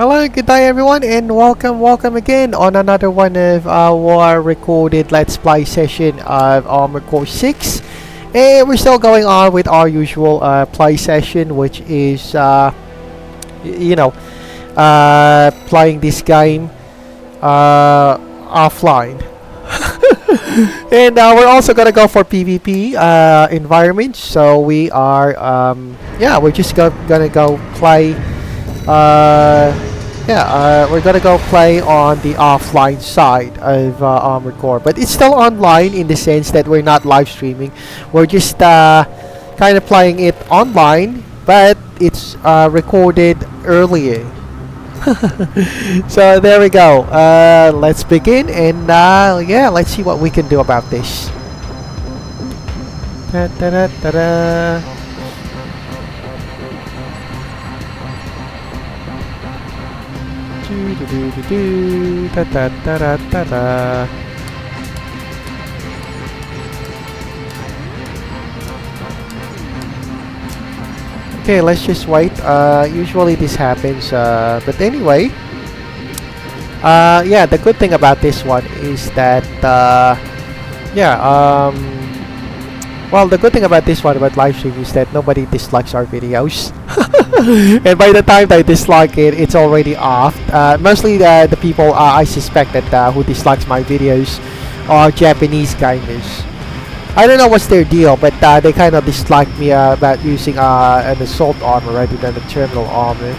Hello, good day everyone, and welcome again on another one of our recorded Let's Play session of Armored Core 6. And we're still going on with our usual play session, which is, playing this game offline. And we're also gonna go for PvP environments, so we are, we're just gonna go play. We're gonna go play on the offline side of Armored Core, but it's still online in the sense that we're not live streaming. We're just kind of playing it online, but it's recorded earlier. So there we go. Let's begin, and let's see what we can do about this. Da, da, da, da, da. Da, da, da, da, da, da. Okay, let's just wait. Usually this happens, but anyway, the good thing about this one is that the good thing about this one about live stream is that nobody dislikes our videos. And by the time they dislike it, it's already off. Mostly the people I suspect that who dislikes my videos are Japanese gamers. I don't know what's their deal, but they kind of dislike me about using an assault armor rather than a terminal armor.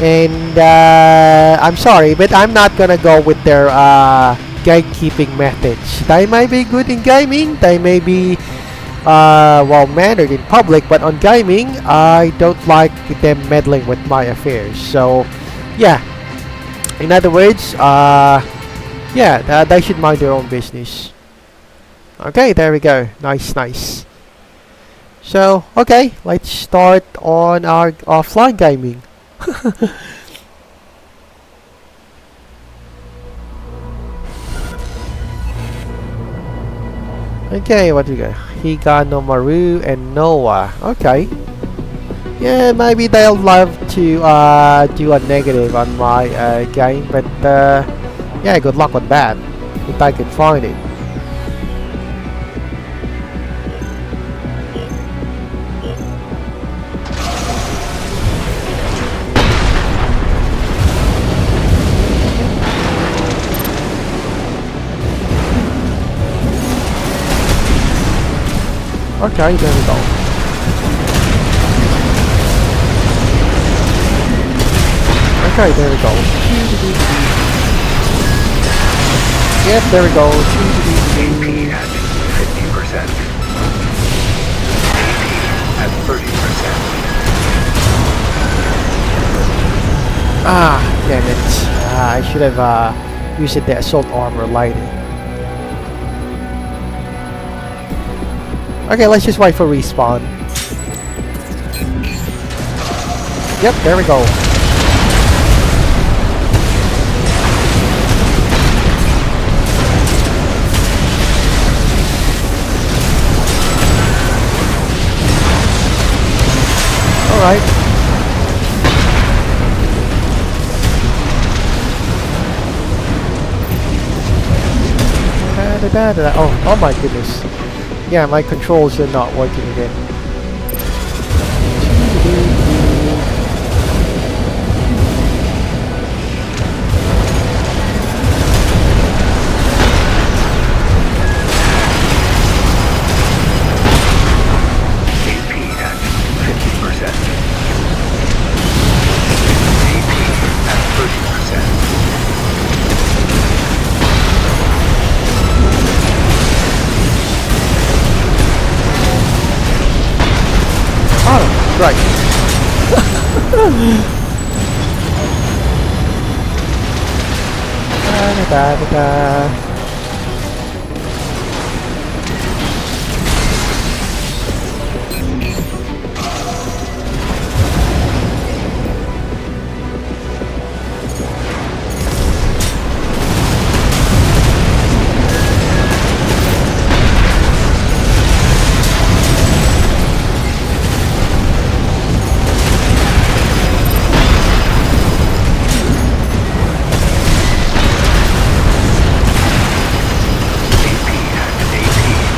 And I'm sorry, but I'm not gonna go with their gatekeeping methods. They may be good in gaming, they may be well-mannered in public, but on gaming, I don't like them meddling with my affairs. So, yeah. In other words, they should mind their own business. Okay, there we go. Nice. So, okay, let's start on our offline gaming. Okay, what do we got? Higa, no Maru, and Noah. Okay. Yeah, maybe they'll love to do a negative on my game, but good luck with that, if I can find it. Okay, there we go. Okay, there we go. Yep, there we go. AP at 50%. AP at 30%. Ah, damn it. I should have used the assault armor later. Okay, let's just wait for respawn. Yep, there we go. Alright. Oh my goodness. Yeah, my controls are not working again. AP at 50%. AP at 30%. Oh, right.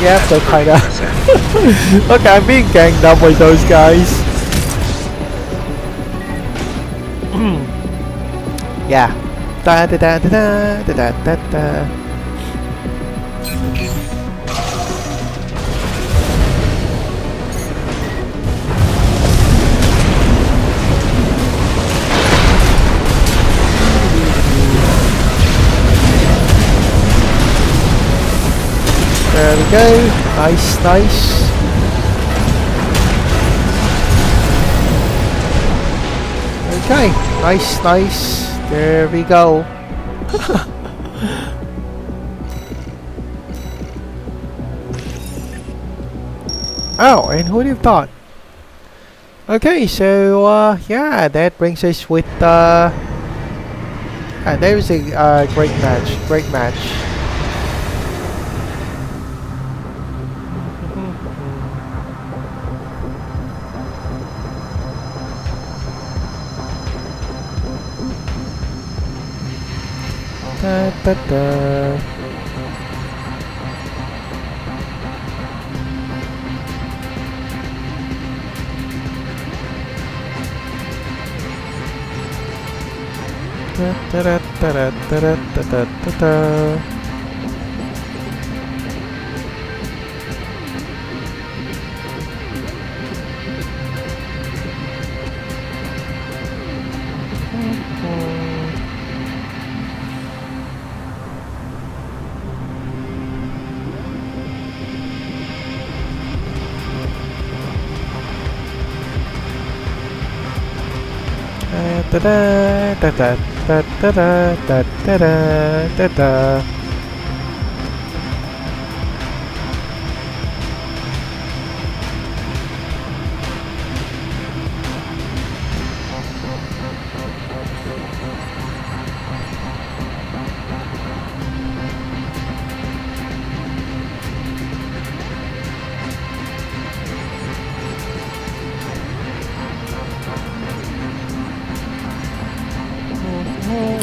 Yep, at they're kinda 30%. okay, I'm being ganged up by those guys. Yeah. Da da da da da da da da. There we go. Nice, nice. Okay, nice, nice. There we go. Oh, and who would have thought? Okay, so yeah, that brings us with that was a great match, great match. Da, da, da. Da, da, da, da, da, da, da, da, da. Da da da da da da da da da da da.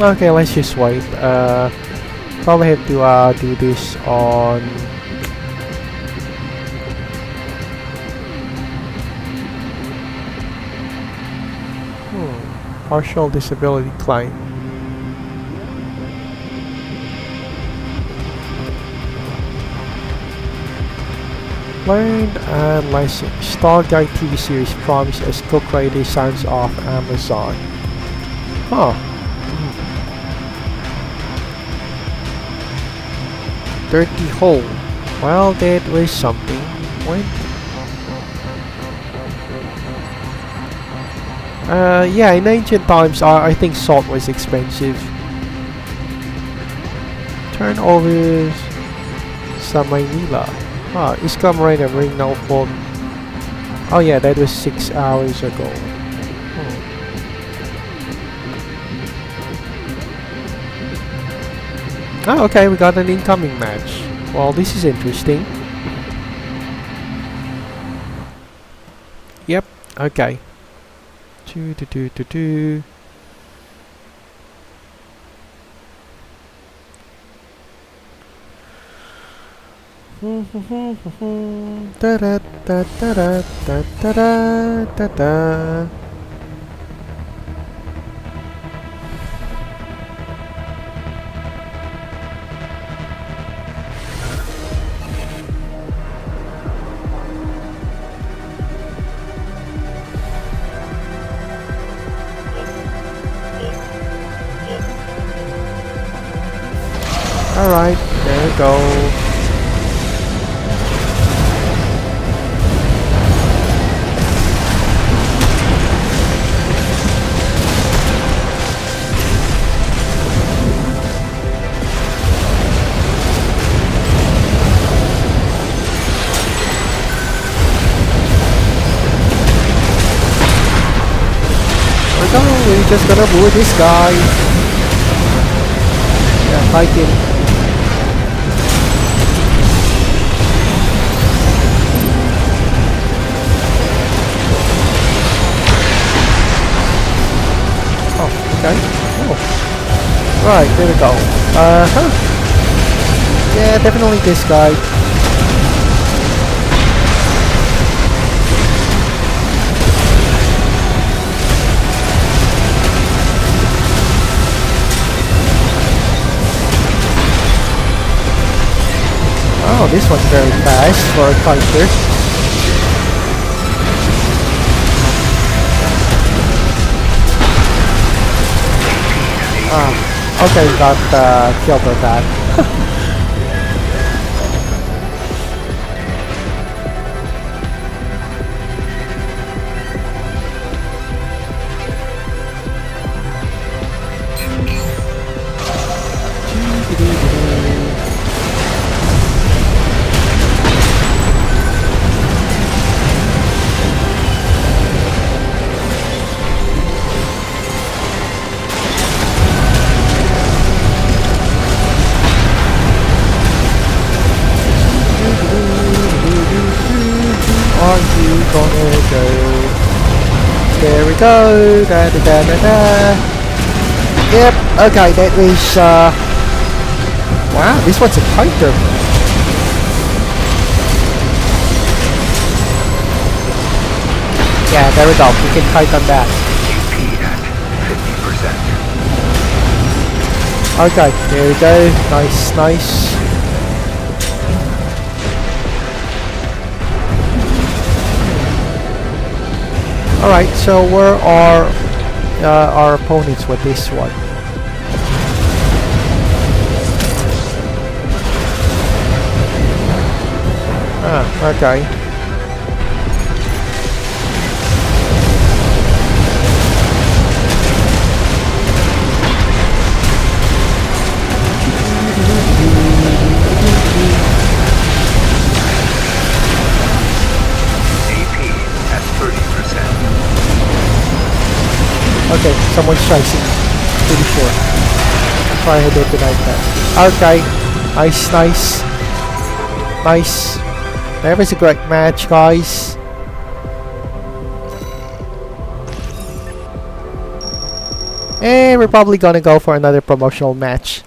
Okay, let's just wait. Probably have to do this on partial disability claim. Learned and licensed Stargate TV series promised as co-created Sons of Amazon. Huh. Dirty hole. Well, that was something. When? Yeah, in ancient times, I think salt was expensive. Turn over Samaynila. Ah, Iskam Rain and Ring now for. Oh yeah, that was 6 hours ago. Oh, okay, we got an incoming match. Well, this is interesting. Yep, okay. Do do do do do. Da da da da da da da da da. Alright, there we go. We're just gonna bully this guy. Yeah, fight him. Okay. Oh. Right, there we go. Yeah, definitely this guy. this one's very fast for a fighter. Okay, got killed with that. Are you gonna go? There we go. Da da da da da. Yep. Okay, that was. Wow, this one's a fighter. Yeah, there we go. We can fight on that. AP at 50%. Okay, there we go. Nice, nice. Alright, so where are our opponents with this one? Ah, okay. Okay, someone's chasing. Pretty sure. Try to detonate that. Okay. Nice, nice. Nice. That was a great match, guys. And we're probably gonna go for another promotional match.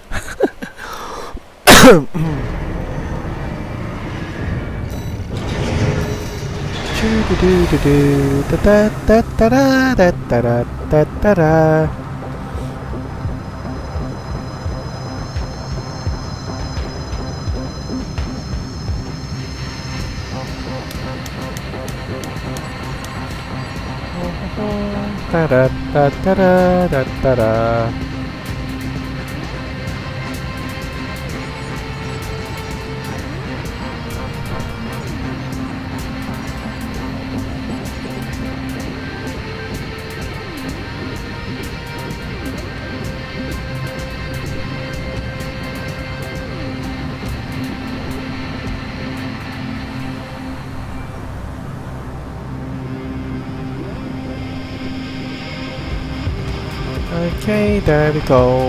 Okay, there we go.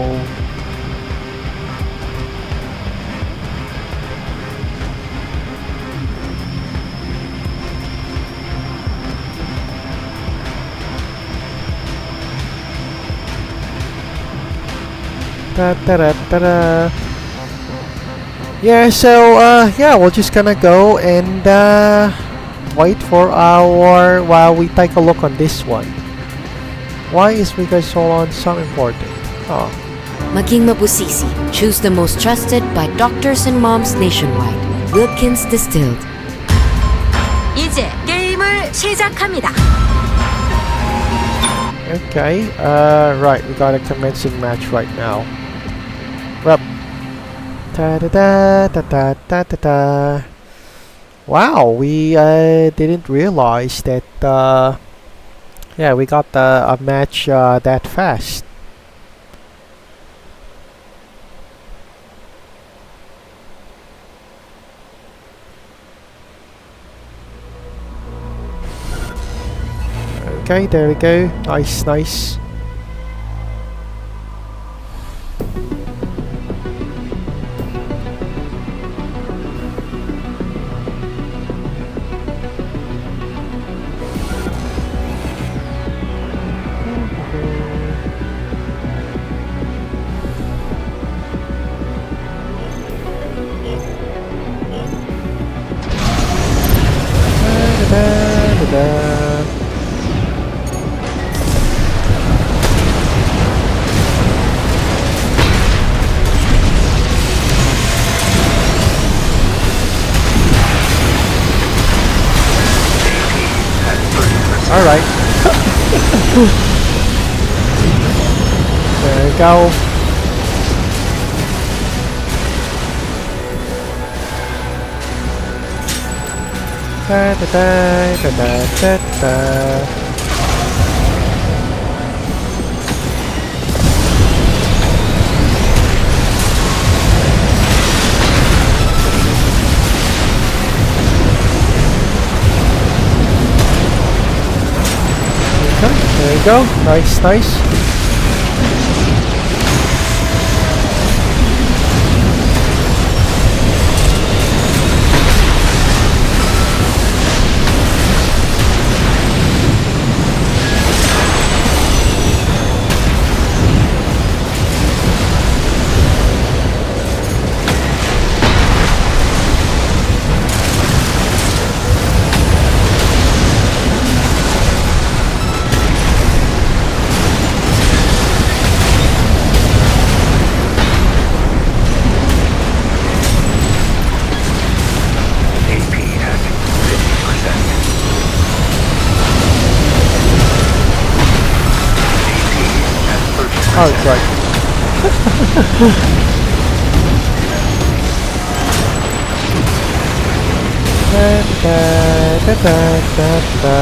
Da-da-da-da-da. Yeah, so yeah, we're just gonna go and wait for our while we take a look on this one. Why is Vegas Solon so important? Oh. Maging mabusisi. Choose the most trusted by doctors and moms nationwide. Wilkins Distilled. 이제 게임을 시작합니다. Okay, right, we got a commencing match right now. Rup. Ta-da-da-da-da-da-da-da. Wow, we didn't realize that yeah, we got a match that fast. Okay, there we go. Nice, nice. Alright. There we go. Da da da da da da da. There you go. Nice, nice. Oh, it's right. Da, da, da, da, da.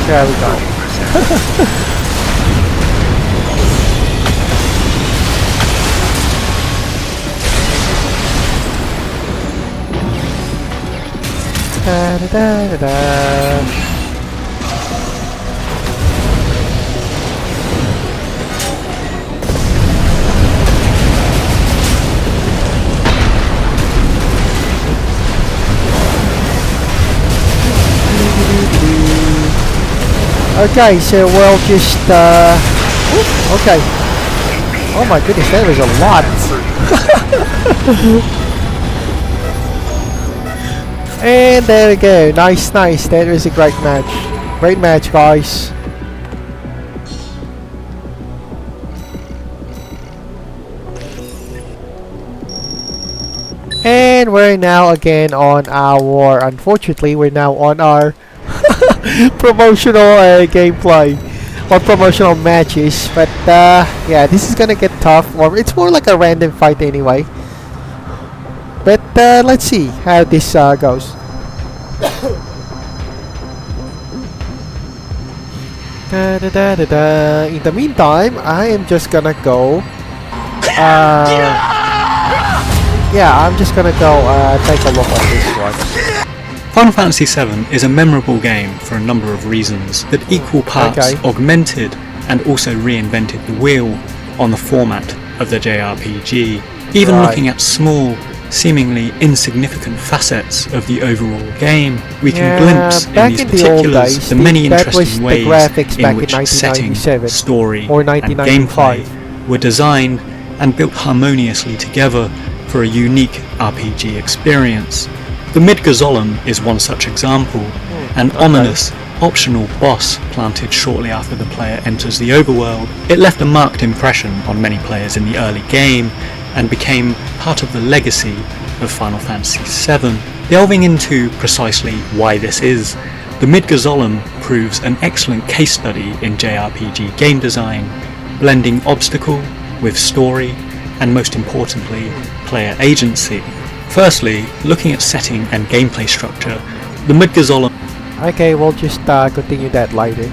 There we go. Da da da da da. Okay, so we'll just okay. Oh my goodness, there is a lot. And there we go. Nice, nice. That was a great match. Great match, guys. And we're now again on our, unfortunately, we're now on our promotional gameplay or promotional matches, but yeah, this is gonna get tough, or it's more like a random fight anyway, but let's see how this goes. Da, da, da, da, da. In the meantime, I am just gonna go yeah, I'm just gonna go take a look at this one. Final Fantasy VII is a memorable game for a number of reasons that equal parts augmented and also reinvented the wheel on the format of the JRPG. Even looking at small, seemingly insignificant facets of the overall game, we can glimpse in these particulars the many interesting ways in which setting, story and gameplay were designed and built harmoniously together for a unique RPG experience. The Midgazolem is one such example, an ominous, optional boss planted shortly after the player enters the overworld. It left a marked impression on many players in the early game and became part of the legacy of Final Fantasy VII. Delving into precisely why this is, the Midgazolem proves an excellent case study in JRPG game design, blending obstacle with story and, most importantly, player agency. Firstly, looking at setting and gameplay structure, the Midgazolem... Okay, we'll just continue that later.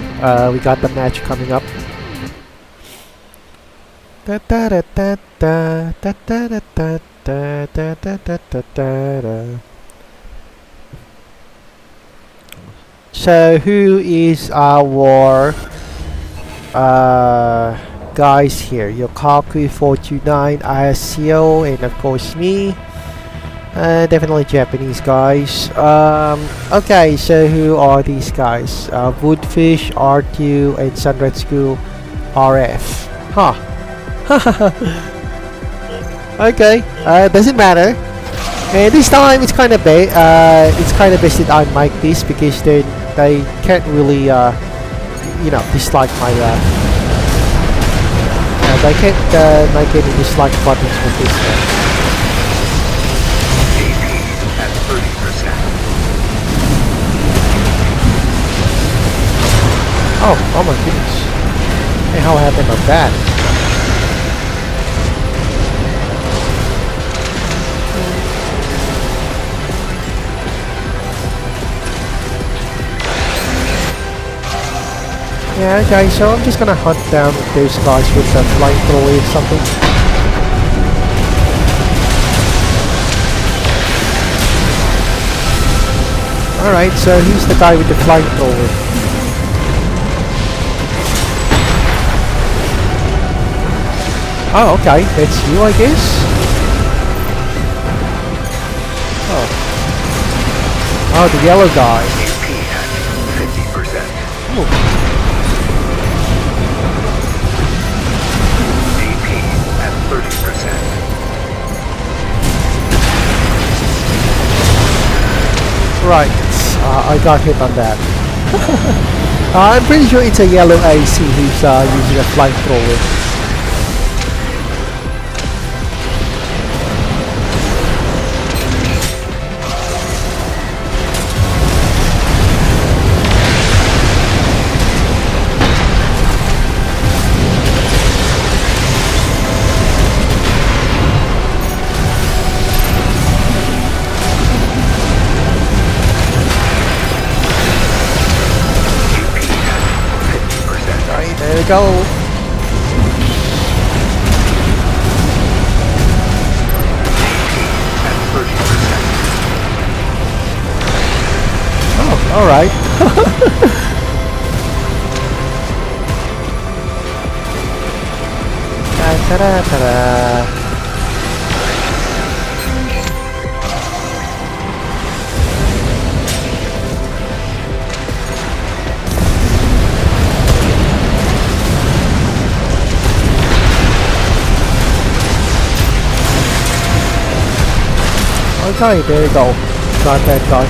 We got the match coming up. Da da da da da da da da da da da da da da. So who is our guys here? Yokaku429, ISCO, and of course me. Definitely Japanese guys. Okay, so who are these guys? Woodfish, R2, and Sunred School RF. Huh. Okay, doesn't matter. And this time it's kind of best that I mic this because they can't really you know, dislike my they can't make any dislike buttons with this one. AP at 30%. Oh my goodness. Hey, how happened on that? Yeah, okay, so I'm just gonna hunt down those guys with a flamethrower or something. Alright, so who's the guy with the flamethrower? Oh, okay, that's you, I guess. Oh, the yellow guy. AP at 50%. Oh. AP at 30%. Right, I got hit on that. I'm pretty sure it's a yellow AC who's using a flamethrower. There we go. Oh, alright. Ta-da-ta-da. Okay, there you go. Got that guy.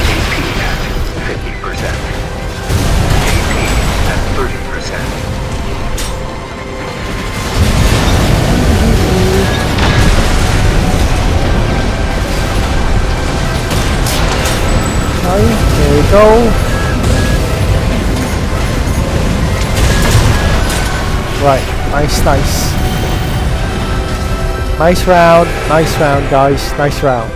AP at 50%. AP at 30%. Okay, there you go. Right, nice. Nice round, guys. Nice round.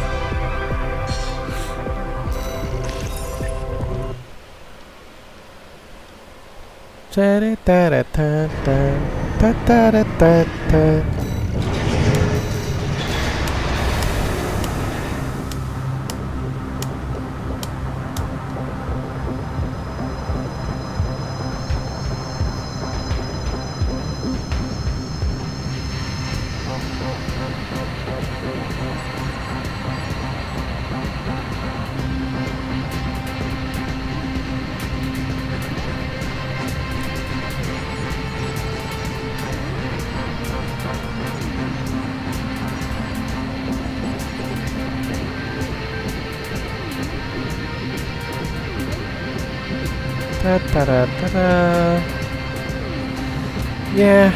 Ta-da-da-da. Yeah.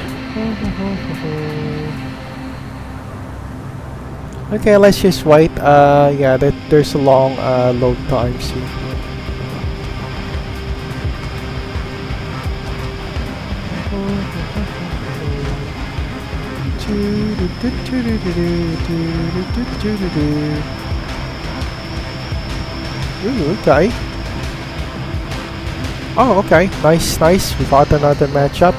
Okay, let's just wait. Yeah, there's a long load time soon. Ooh, okay. Oh, okay. Nice. We got another matchup.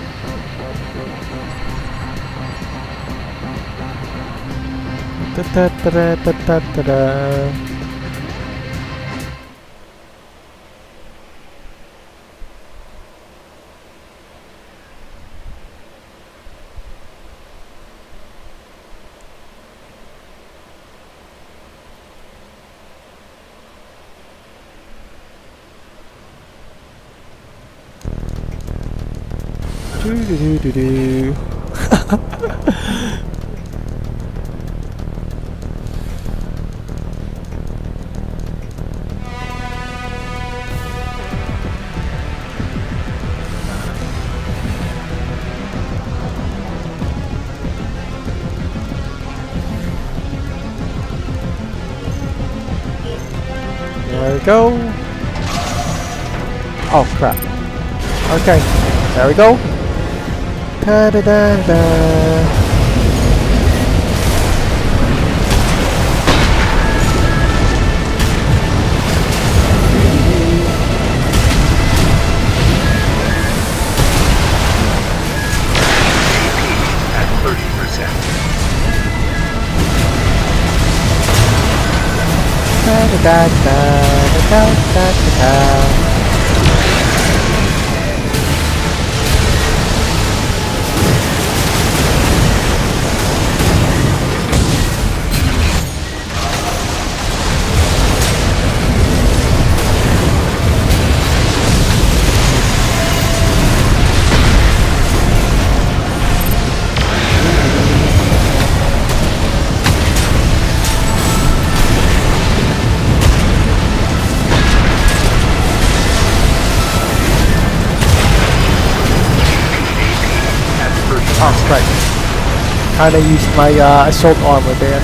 Ta-ta-ta-da-ta-ta-ta-da. Do-do-do-do-do. There we go. Oh crap. Okay, there we go. Da da da da. At 30%. Da da da da da da da da. Oh, right. Kinda used my assault armor there.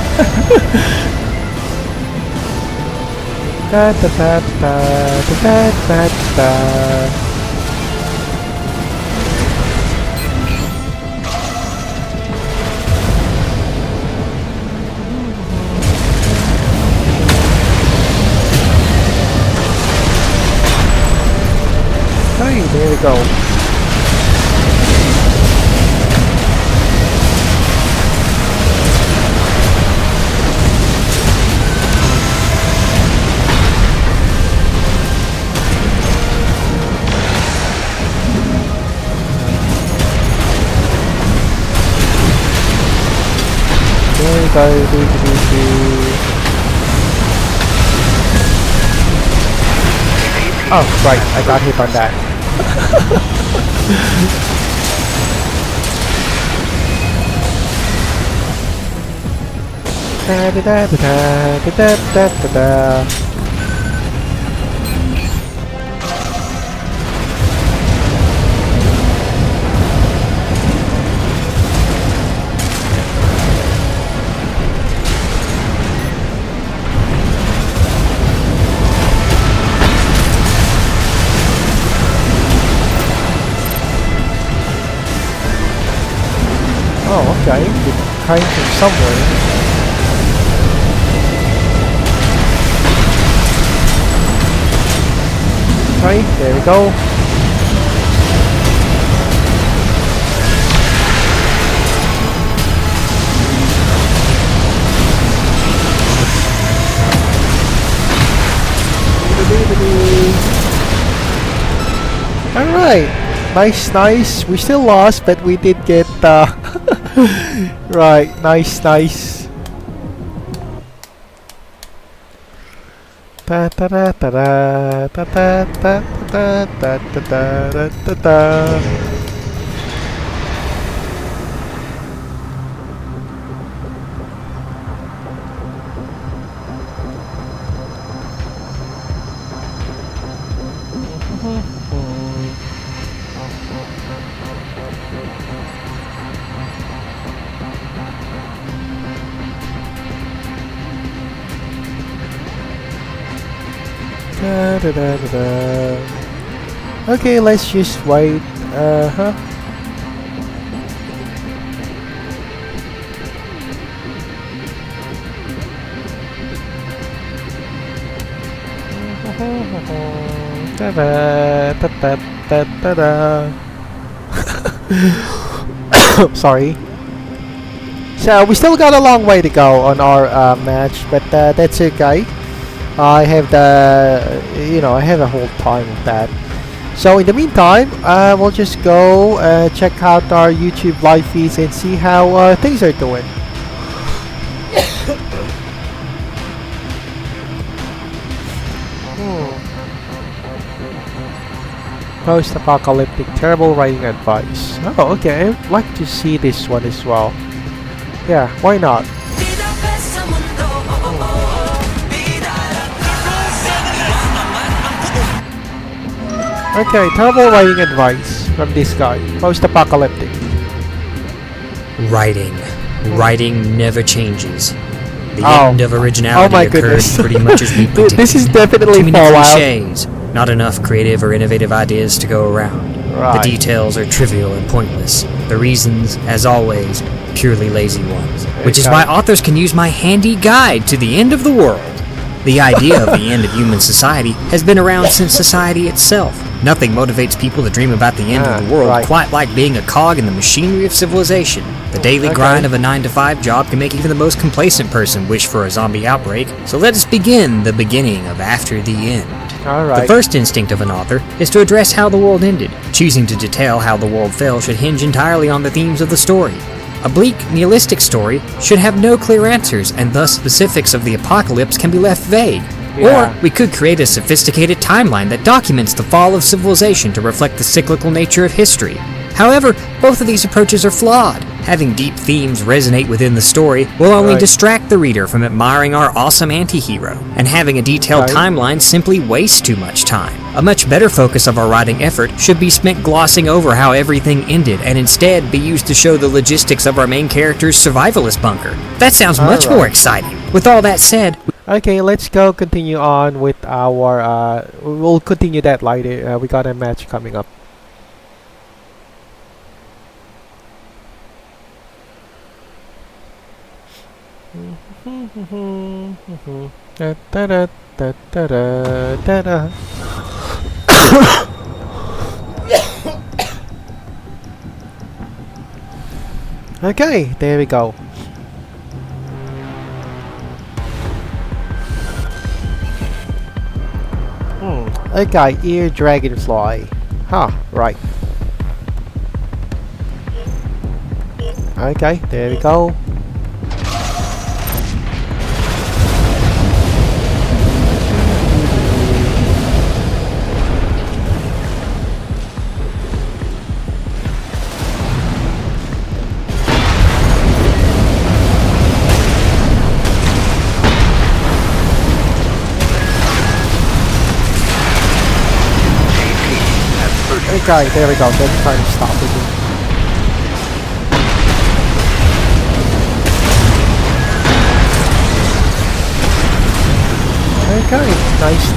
Da da da da da da da da. Hey, there we go. Oh, right, I got hit on that. Da da da da da da da da. Oh, okay. It came from somewhere. Okay, there we go. Alright. Nice, nice. We still lost, but we did get right, nice, nice. Da da da da da da da da da da da da da. Da, da, da, da, da. Okay, let's just wait. Da, da, da, da, da, da. Sorry. So we still got a long way to go on our match, but that's okay. I have I have a whole time of that. So in the meantime, we'll just go check out our YouTube live feeds and see how things are doing. Post-apocalyptic terrible writing advice. Oh, okay. I'd like to see this one as well. Yeah, why not? Okay, terrible writing advice from this guy. Post-apocalyptic. Writing. Writing never changes. The Oh. end of Oh originality my occurs goodness. pretty much as we predicted. This is definitely Too many Fallout. cliches, not enough creative or innovative ideas to go around. Right. The details are trivial and pointless. The reasons, as always, purely lazy ones. Which is Okay. why authors can use my handy guide to the end of the world. The idea of the end of human society has been around since society itself. Nothing motivates people to dream about the end of the world right. quite like being a cog in the machinery of civilization. The daily Okay. grind of a 9-to-5 job can make even the most complacent person wish for a zombie outbreak. So let us begin the beginning of After the End. Alright. The first instinct of an author is to address how the world ended. Choosing to detail how the world fell should hinge entirely on the themes of the story. A bleak, nihilistic story should have no clear answers, and thus specifics of the apocalypse can be left vague. Yeah. Or we could create a sophisticated timeline that documents the fall of civilization to reflect the cyclical nature of history. However, both of these approaches are flawed. Having deep themes resonate within the story will only Right. distract the reader from admiring our awesome anti-hero, and having a detailed Right. timeline simply wastes too much time. A much better focus of our writing effort should be spent glossing over how everything ended, and instead be used to show the logistics of our main character's survivalist bunker. That sounds much Alright. more exciting. With all that said, Okay, let's go continue on with our, we'll continue that later. We got a match coming up. Da, da, da, da, da, da, da. Okay, there we go. Okay, ear dragonfly. Huh, right. Okay, there we go. Okay, there we go. Let's try to stop it. Okay, nice.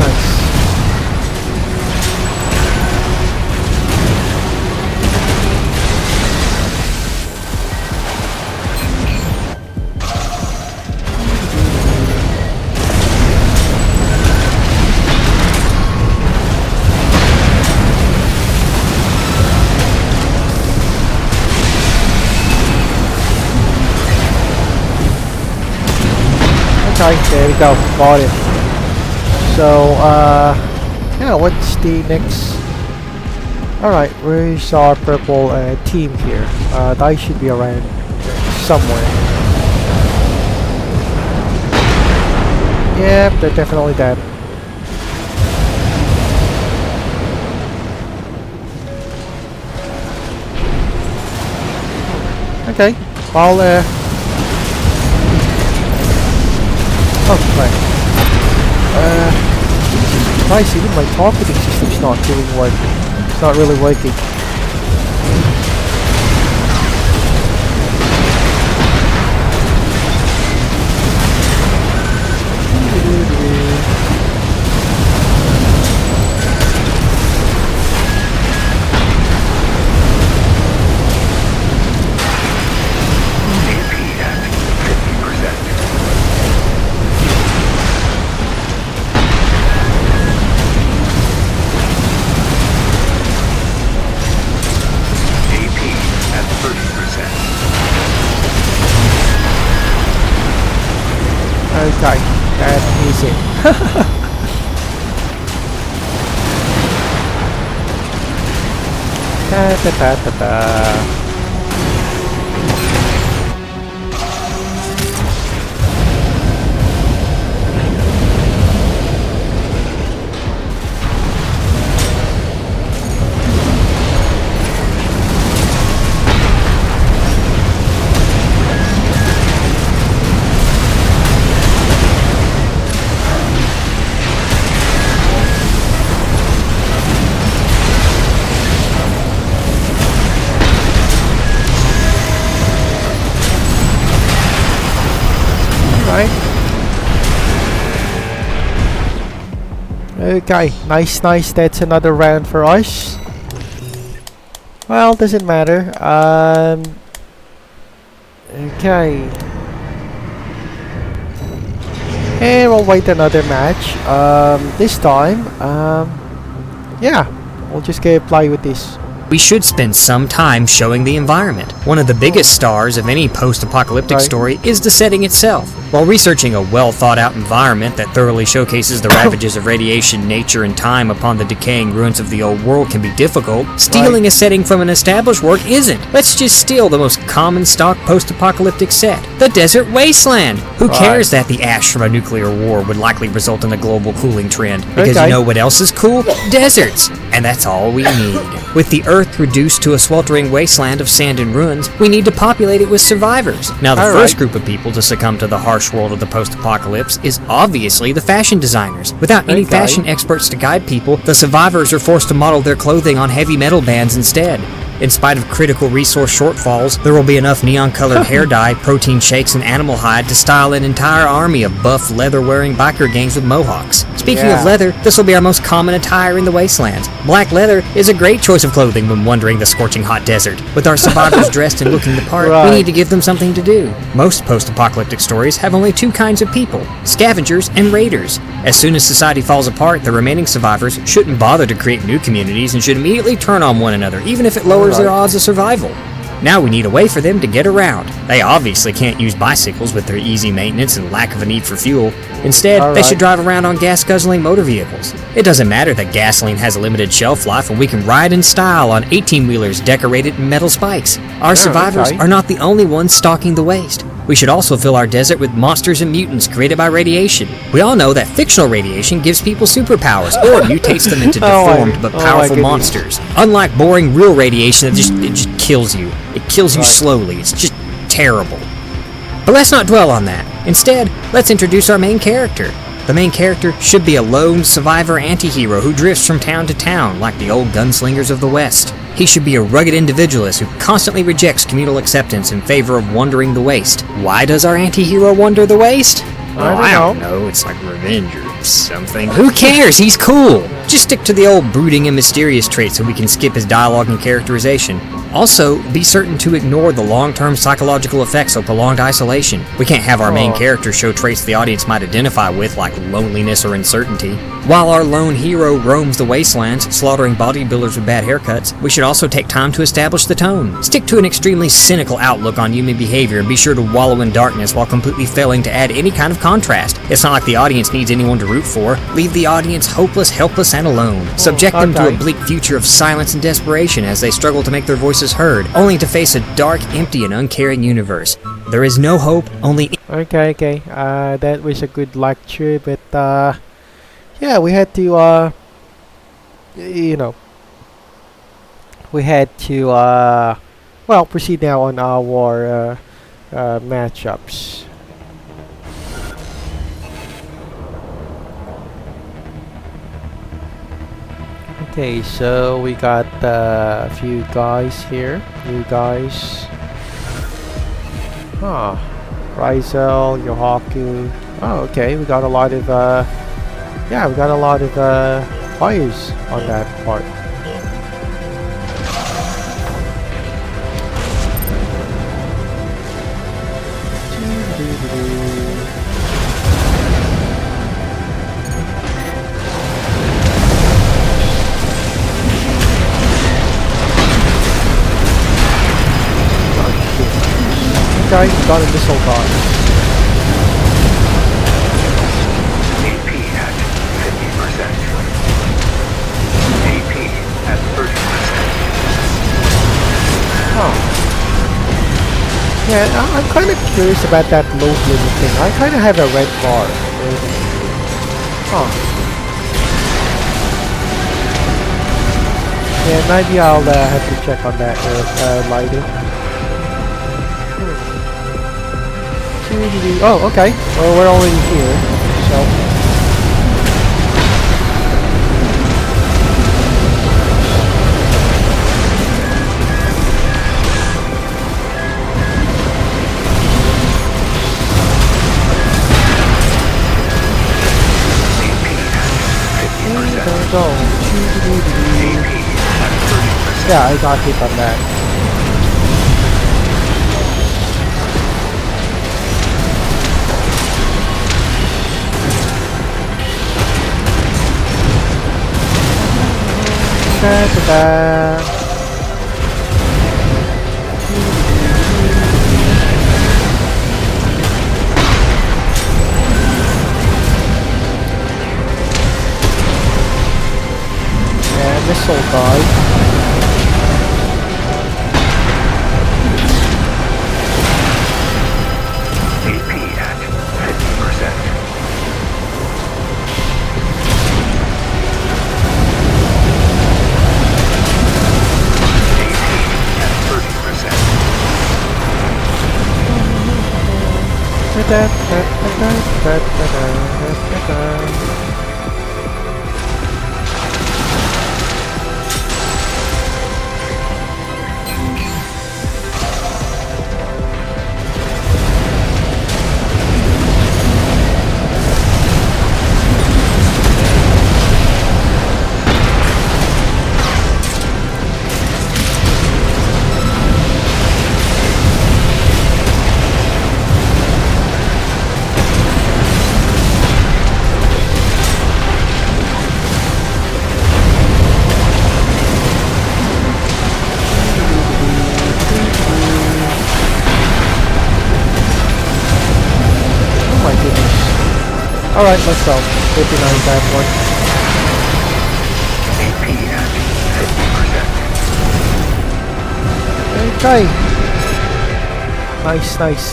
Okay, there we go. Got it. So, yeah, what's the next? Alright, where's our purple team here? They should be around somewhere. Yep, they're definitely dead. Okay, well, oh, right. Nice, even my targeting system's not doing work. It's not really working. AP at 50%. AP at 30%. Okay, that is it. Da da da da da. Okay, nice. That's another round for us. Well, doesn't matter. Okay. And we'll wait another match. This time, yeah, we'll just go play with this. We should spend some time showing the environment. One of the biggest stars of any post-apocalyptic story is the setting itself. While researching a well-thought-out environment that thoroughly showcases the ravages of radiation, nature, and time upon the decaying ruins of the old world can be difficult, stealing a setting from an established work isn't. Let's just steal the most common stock post-apocalyptic set, the desert wasteland. Who cares that the ash from a nuclear war would likely result in a global cooling trend? Because you know what else is cool? Deserts! And that's all we need. With the Earth reduced to a sweltering wasteland of sand and ruins, we need to populate it with survivors. Now, the first group of people to succumb to the harsh world of the post-apocalypse is obviously the fashion designers. Without any fashion experts to guide people, the survivors are forced to model their clothing on heavy metal bands instead. In spite of critical resource shortfalls, there will be enough neon-colored hair dye, protein shakes, and animal hide to style an entire army of buff, leather-wearing biker gangs with mohawks. Speaking of leather, this will be our most common attire in the wastelands. Black leather is a great choice of clothing when wandering the scorching hot desert. With our survivors dressed and looking the part, we need to give them something to do. Most post-apocalyptic stories have only two kinds of people: scavengers and raiders. As soon as society falls apart, the remaining survivors shouldn't bother to create new communities and should immediately turn on one another, even if it lowers their odds of survival. Now we need a way for them to get around. They obviously can't use bicycles with their easy maintenance and lack of a need for fuel. Instead, they should drive around on gas-guzzling motor vehicles. It doesn't matter that gasoline has a limited shelf life when we can ride in style on 18-wheelers decorated in metal spikes. Our survivors are not the only ones stalking the waste. We should also fill our desert with monsters and mutants created by radiation. We all know that fictional radiation gives people superpowers or mutates them into deformed but powerful monsters. Unlike boring real radiation that just kills you. It kills you slowly. It's just terrible. But let's not dwell on that. Instead, let's introduce our main character. The main character should be a lone survivor anti-hero who drifts from town to town like the old gunslingers of the West. He should be a rugged individualist who constantly rejects communal acceptance in favor of wandering the waste. Why does our anti-hero wander the waste? I don't know. It's like revenge or something. Who cares? He's cool. Just stick to the old brooding and mysterious traits so we can skip his dialogue and characterization. Also, be certain to ignore the long-term psychological effects of prolonged isolation. We can't have our main character show traits the audience might identify with, like loneliness or uncertainty. While our lone hero roams the wastelands, slaughtering bodybuilders with bad haircuts, we should also take time to establish the tone. Stick to an extremely cynical outlook on human behavior and be sure to wallow in darkness while completely failing to add any kind of contrast. It's not like the audience needs anyone to root for. Leave the audience hopeless, helpless, and alone. Subject them to a bleak future of silence and desperation as they struggle to make their voices heard, only to face a dark, empty, and uncaring universe. There is no hope, only... Okay. That was a good lecture, but yeah, we had to, well, proceed now on our matchups. Okay, so we got a few guys here, new guys. Rizel, Yohaku. Oh, okay, we got a lot of players on that part. Okay, got a missile dodge. AP at 50%. AP at 30%. Yeah, I'm kind of curious about that load limit thing. I kind of have a red bar. Yeah, maybe I'll have to check on that later. Oh, okay. Well, we're already here, so... Yeah, I got hit on that. Da-da-da. And missile dive. AP at 50%. Alright, let's go. 59 that one. AP at 50%. Okay. Nice, nice.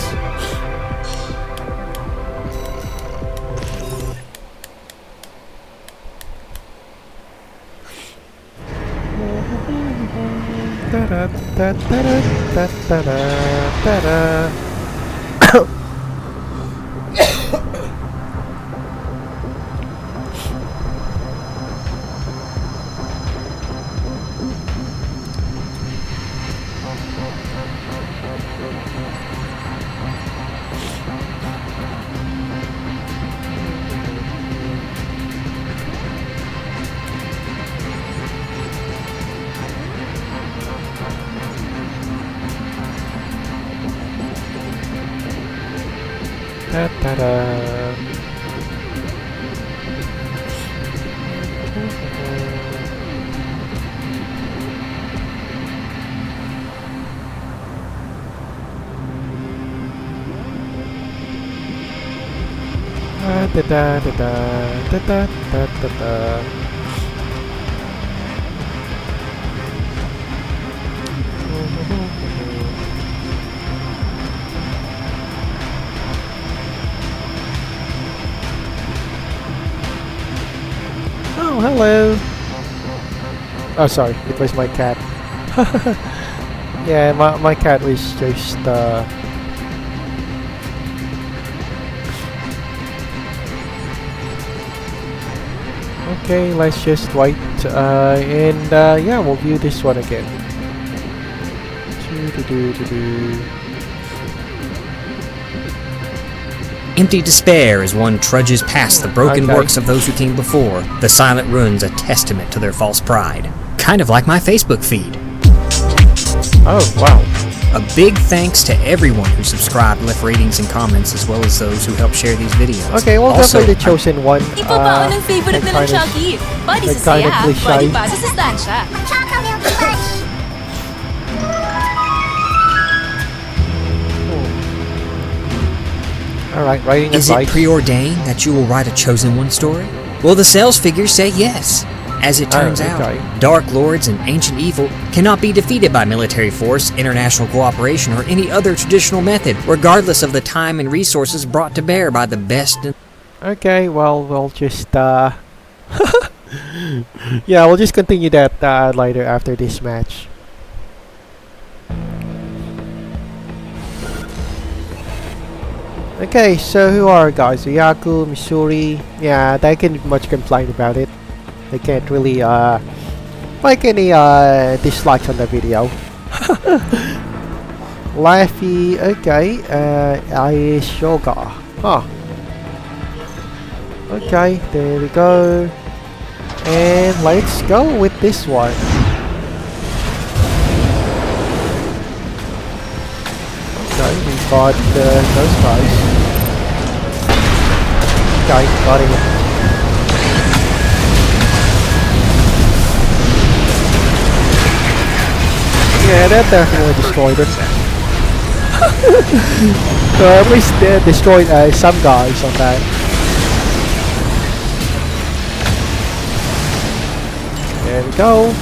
Oh, hello. Oh, sorry, it was my cat. Yeah, my cat was just okay, let's just wait and yeah, we'll view this one again. Empty despair as one trudges past the broken works of those who came before. The silent ruins a testament to their false pride. Kind of like my Facebook feed. Oh, wow. A big thanks to everyone who subscribed, left ratings and comments, as well as those who helped share these videos. Okay, well, also, definitely the chosen one. Ikaw ba ang favorite nilang Chucky? Body sa kind of saya, cliche. body pa sa sustansya. Alright, writing Is advice. it preordained that you will write a chosen one story? Well, the sales figures say yes. As it turns out, Dark Lords and Ancient Evil cannot be defeated by military force, international cooperation, or any other traditional method, regardless of the time and resources brought to bear by the best. Okay, well, we'll just yeah, we'll just continue that later after this match. Okay, so who are guys? Yaku, Missouri. Yeah, they can much complain about it. They can't really make any dislikes on the video. Laffy, okay. Aishoga. Huh. Okay, there we go. And let's go with this one. got those guys. Okay, got him. Yeah, that definitely destroyed it. So at least they destroyed some guys on that. There we go.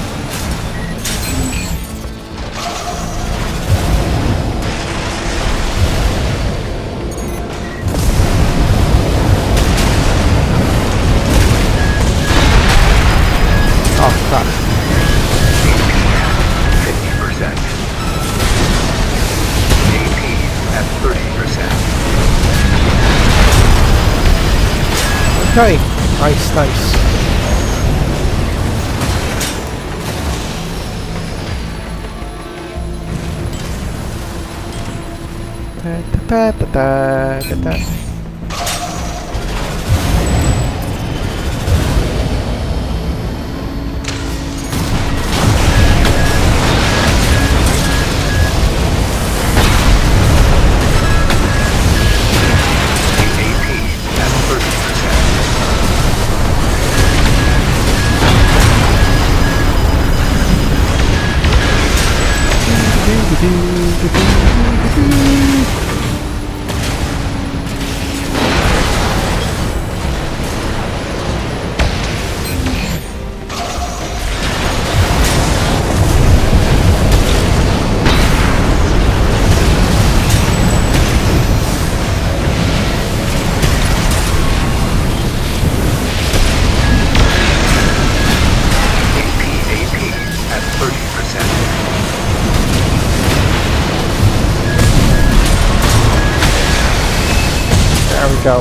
Oh crap. 50%. AP at 30%. Okay, nice, nice. Da, da, da, da, da, da. AP at 30%. AP at 30%. There we go.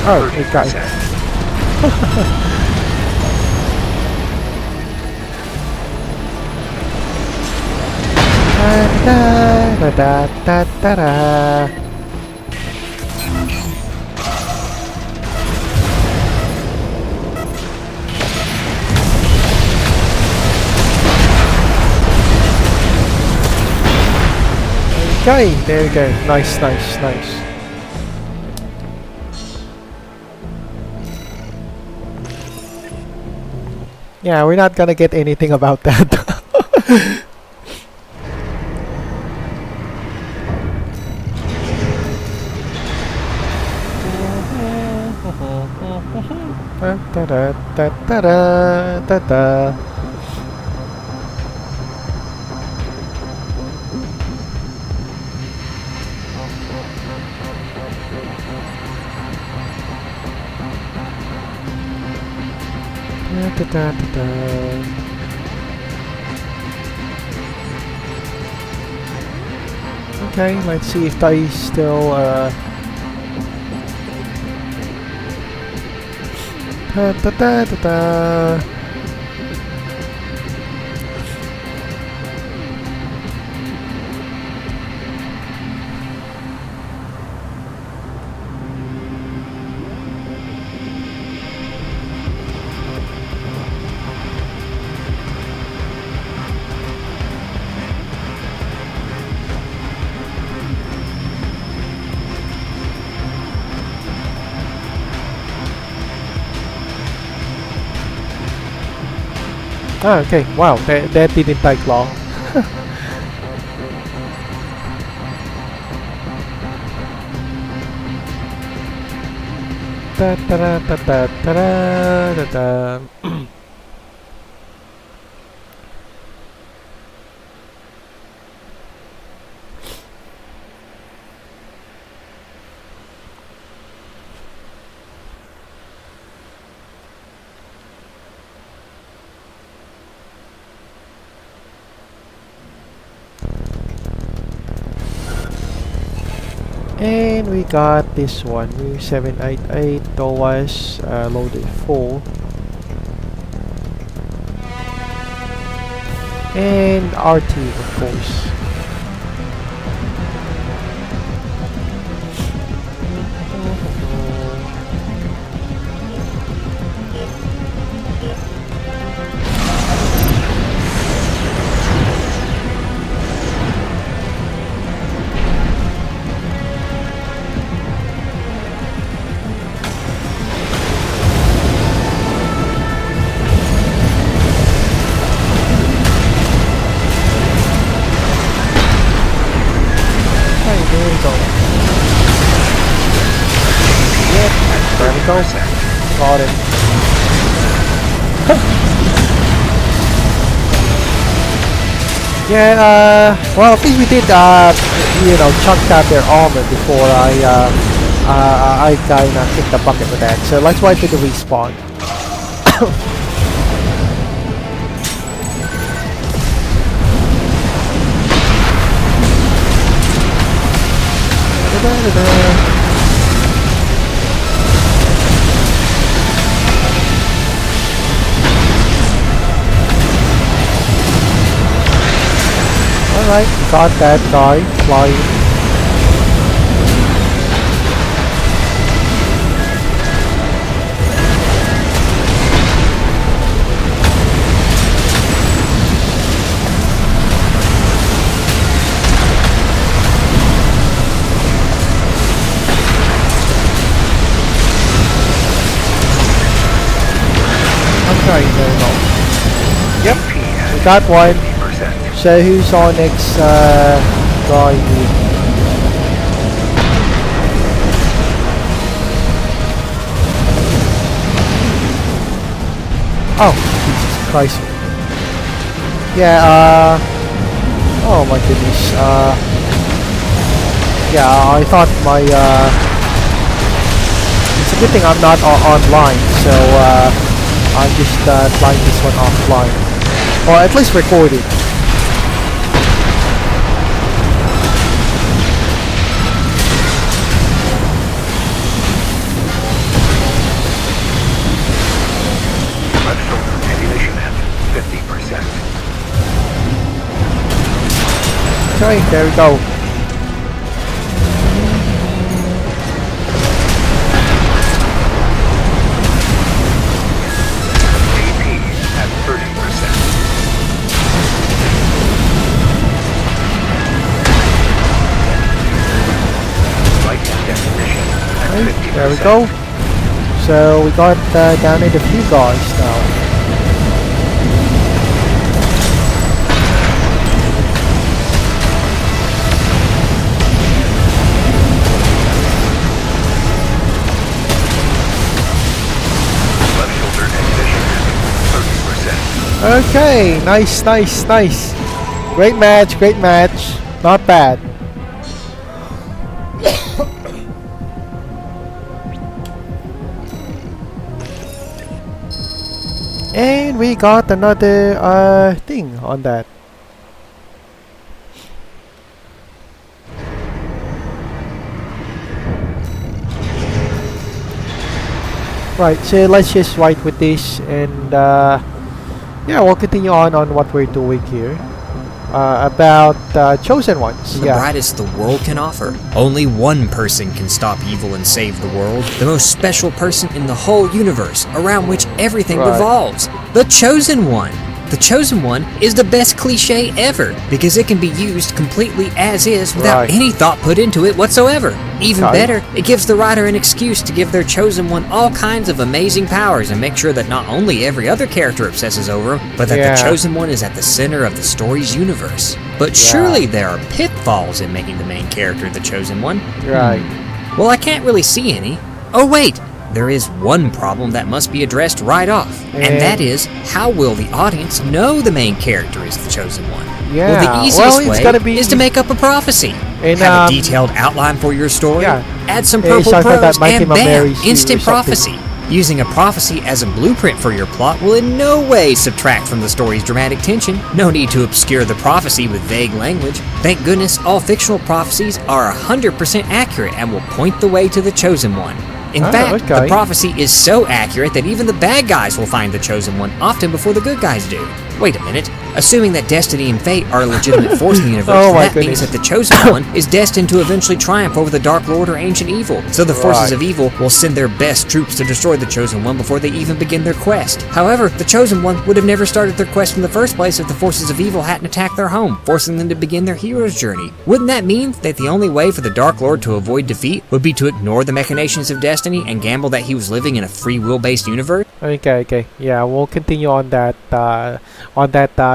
Oh, it got it. Da da da da da da. Okay, there we go. Nice, nice, nice. Yeah, we're not gonna get anything about that. Da da da da da da da. Da da da da. Okay, let's see if they still da da da da da. Ah, okay. Wow, that didn't take long. Da da da da da da da da. And we got this one, Mu 788, was loaded full. And RT, of course. Got it. Yeah, well, at least we did, you know, chunk out their armor before I kinda kicked the bucket with that. So let's wait for the respawn. Alright, got that guy flying. Okay, there we go. Yep, we got one. So who's our next guy here? Oh, Jesus Christ. Yeah, oh my goodness. Yeah, I thought my, it's a good thing I'm not online, so I'm just playing this one offline. Or at least recording. Okay, there we go. AP at 30%. Light definition at 50%. There we go. So we got down to a few guys now. Okay, nice. Great match. Not bad. And we got another thing on that. Right, so let's just write with this and yeah, we'll continue on what we're doing here. About chosen ones. The brightest the world can offer. Only one person can stop evil and save the world. The most special person in the whole universe, around which everything revolves. The Chosen One. The Chosen One is the best cliche ever, because it can be used completely as is without any thought put into it whatsoever. Even better, it gives the writer an excuse to give their Chosen One all kinds of amazing powers and make sure that not only every other character obsesses over him, but that the Chosen One is at the center of the story's universe. But surely there are pitfalls in making the main character the Chosen One. Well, I can't really see any. Oh wait! There is one problem that must be addressed right off, and that is, how will the audience know the main character is the Chosen One? Well, the easiest way is to make up a prophecy. And, have a detailed outline for your story, add some purple prose, and bam, instant prophecy. Using a prophecy as a blueprint for your plot will in no way subtract from the story's dramatic tension. No need to obscure the prophecy with vague language. Thank goodness all fictional prophecies are 100% accurate and will point the way to the chosen one. In fact, the prophecy is so accurate that even the bad guys will find the chosen one often before the good guys do. Wait a minute. Assuming that destiny and fate are a legitimate force in the universe, that means that the chosen one is destined to eventually triumph over the Dark Lord or ancient evil. So the forces of evil will send their best troops to destroy the chosen one before they even begin their quest. However, the chosen one would have never started their quest in the first place if the forces of evil hadn't attacked their home, forcing them to begin their hero's journey. Wouldn't that mean that the only way for the Dark Lord to avoid defeat would be to ignore the machinations of destiny and gamble that he was living in a free will-based universe? Okay. Yeah, we'll continue on that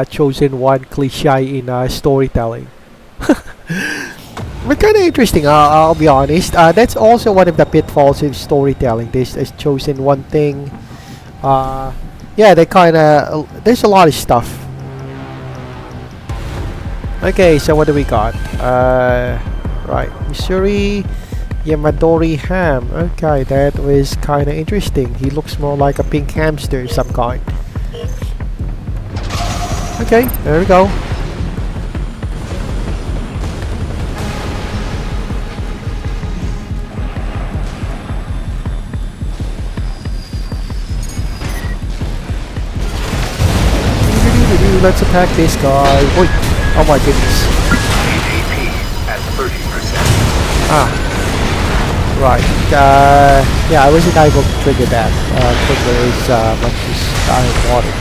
chosen one cliche in storytelling. But kind of interesting, I'll be honest. That's also one of the pitfalls in storytelling. This is chosen one thing. Yeah, they kind of there's a lot of stuff. Okay, so what do we got? Right, Missouri Yamadori ham. Okay, that was kind of interesting. He looks more like a pink hamster of some kind. Okay, there we go. Let's attack this guy. Oi. Oh my goodness. ATP at 30%. Right. Yeah, I wasn't able to trigger that. Trigger as much as I wanted.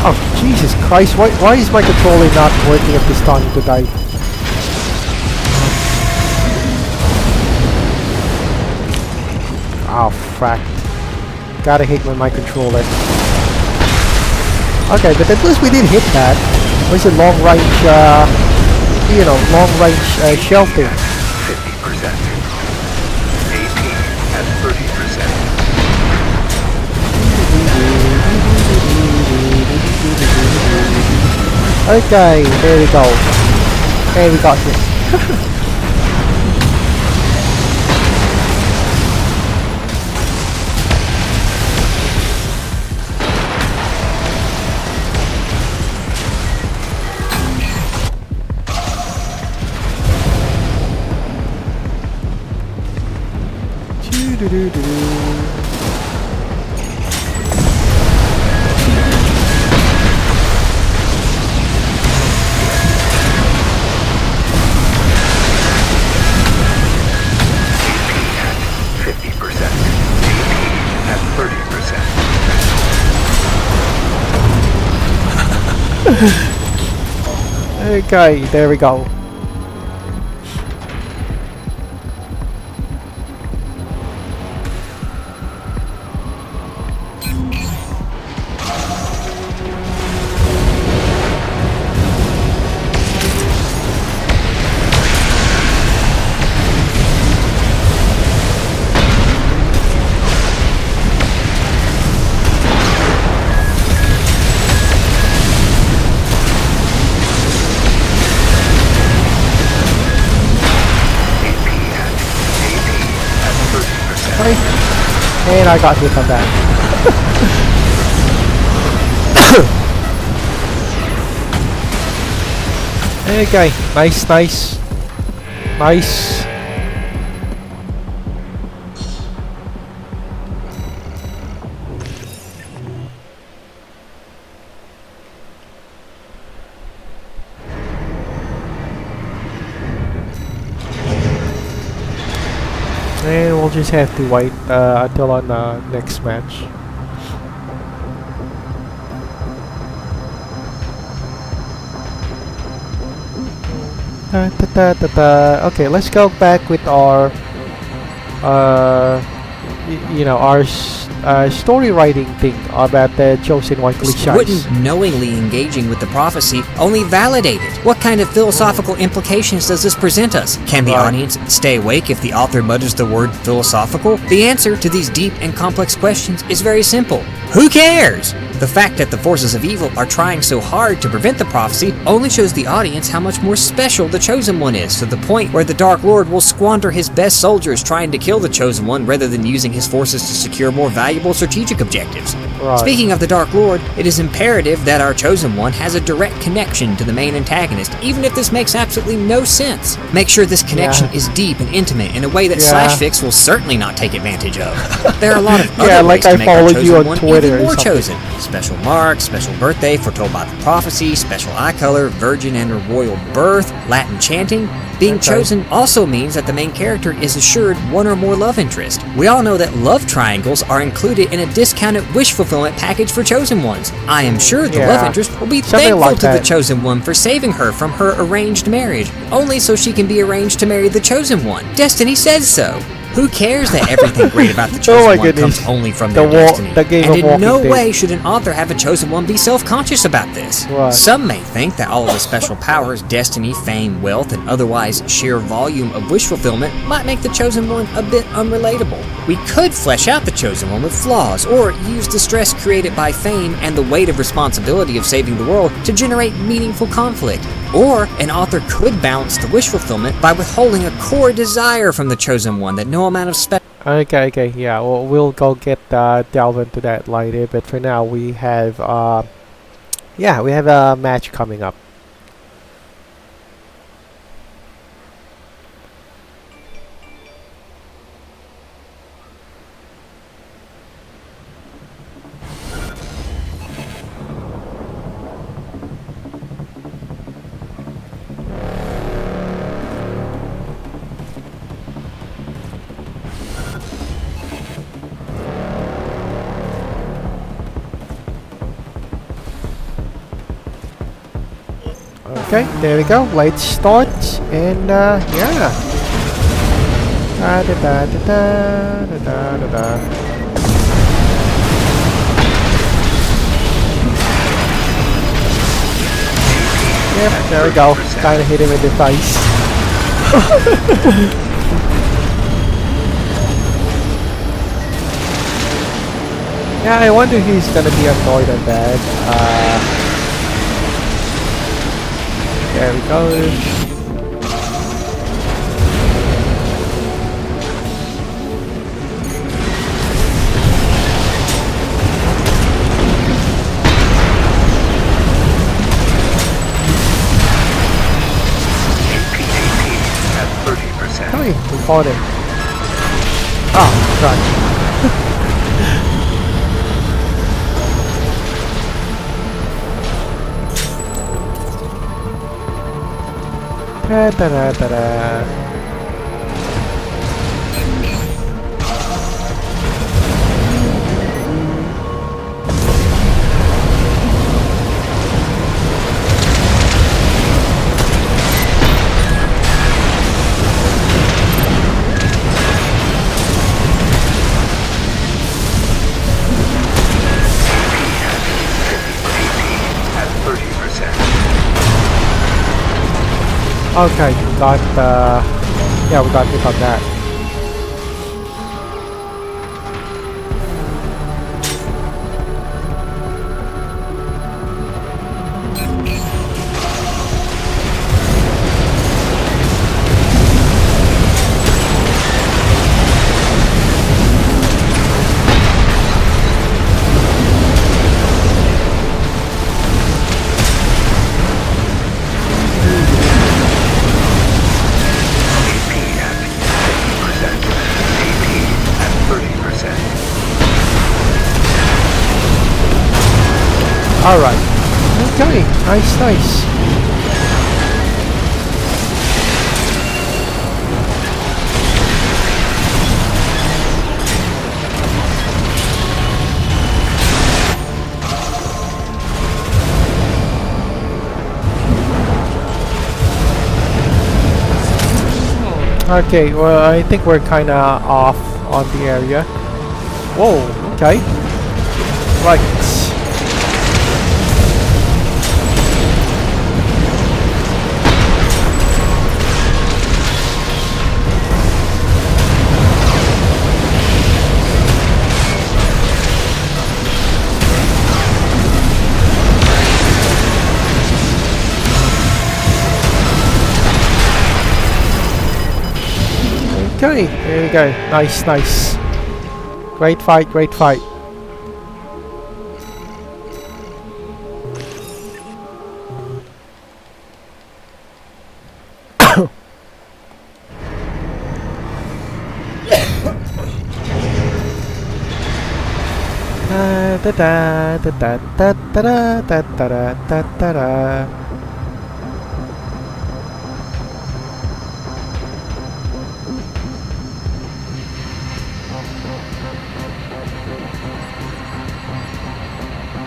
Oh, Jesus Christ, why is my controller not working at this time today? Oh, frack. Gotta hate my controller. Okay, but at least we did hit that. It was a long range, long range shelter. 50%. AP at 30%. Okay, there we go. There we got this. Okay, there we go. And I got hit on that. Okay, nice. And we'll just have to wait until on the next match. Okay, let's go back with our you know, our story writing thing about the chosen one cliches. Wouldn't knowingly engaging with the prophecy only validate it? What kind of philosophical implications does this present us? Can the audience stay awake if the author mutters the word philosophical? The answer to these deep and complex questions is very simple. Who cares? The fact that the forces of evil are trying so hard to prevent the prophecy only shows the audience how much more special the Chosen One is, to the point where the Dark Lord will squander his best soldiers trying to kill the Chosen One rather than using his forces to secure more valuable strategic objectives. Right. Speaking of the Dark Lord, it is imperative that our Chosen One has a direct connection to the main antagonist, even if this makes absolutely no sense. Make sure this connection is deep and intimate in a way that Slashfix will certainly not take advantage of. There are a lot of other ways to make our Chosen One even more chosen. Special mark, special birthday foretold by the prophecy, special eye color, virgin and her royal birth, Latin chanting. Being chosen also means that the main character is assured one or more love interest. We all know that love triangles are included in a discounted wish fulfillment package for chosen ones. I am sure the love interest will be thankful like to the chosen one for saving her from her arranged marriage, only so she can be arranged to marry the chosen one. Destiny says so. Who cares that everything great about the Chosen One comes only from their destiny? And in no way should an author have a Chosen One be self-conscious about this. Right. Some may think that all of the special powers, destiny, fame, wealth, and otherwise sheer volume of wish fulfillment might make the Chosen One a bit unrelatable. We could flesh out the Chosen One with flaws, or use the stress created by fame and the weight of responsibility of saving the world to generate meaningful conflict. Or an author could balance the wish fulfillment by withholding a core desire from the Chosen One that no amount of Okay, yeah, well, we'll go get delve into that later, but for now we have we have a match coming up. Okay, there we go. Let's start, and yeah. Da da da da da da da da. Yep, there we go. Kind of hit him in the face. Yeah, I wonder if he's gonna be annoyed at that. There we go. We fought him. Oh, God. Ta-da-da-da-da. Okay, we got yeah, we got hit on that. Alright. Okay, nice. Okay, well, I think we're kinda off on the area. Whoa, okay. Right. Okay, here we go. Nice, nice. Great fight, great fight. Da da da da da da da da da da da.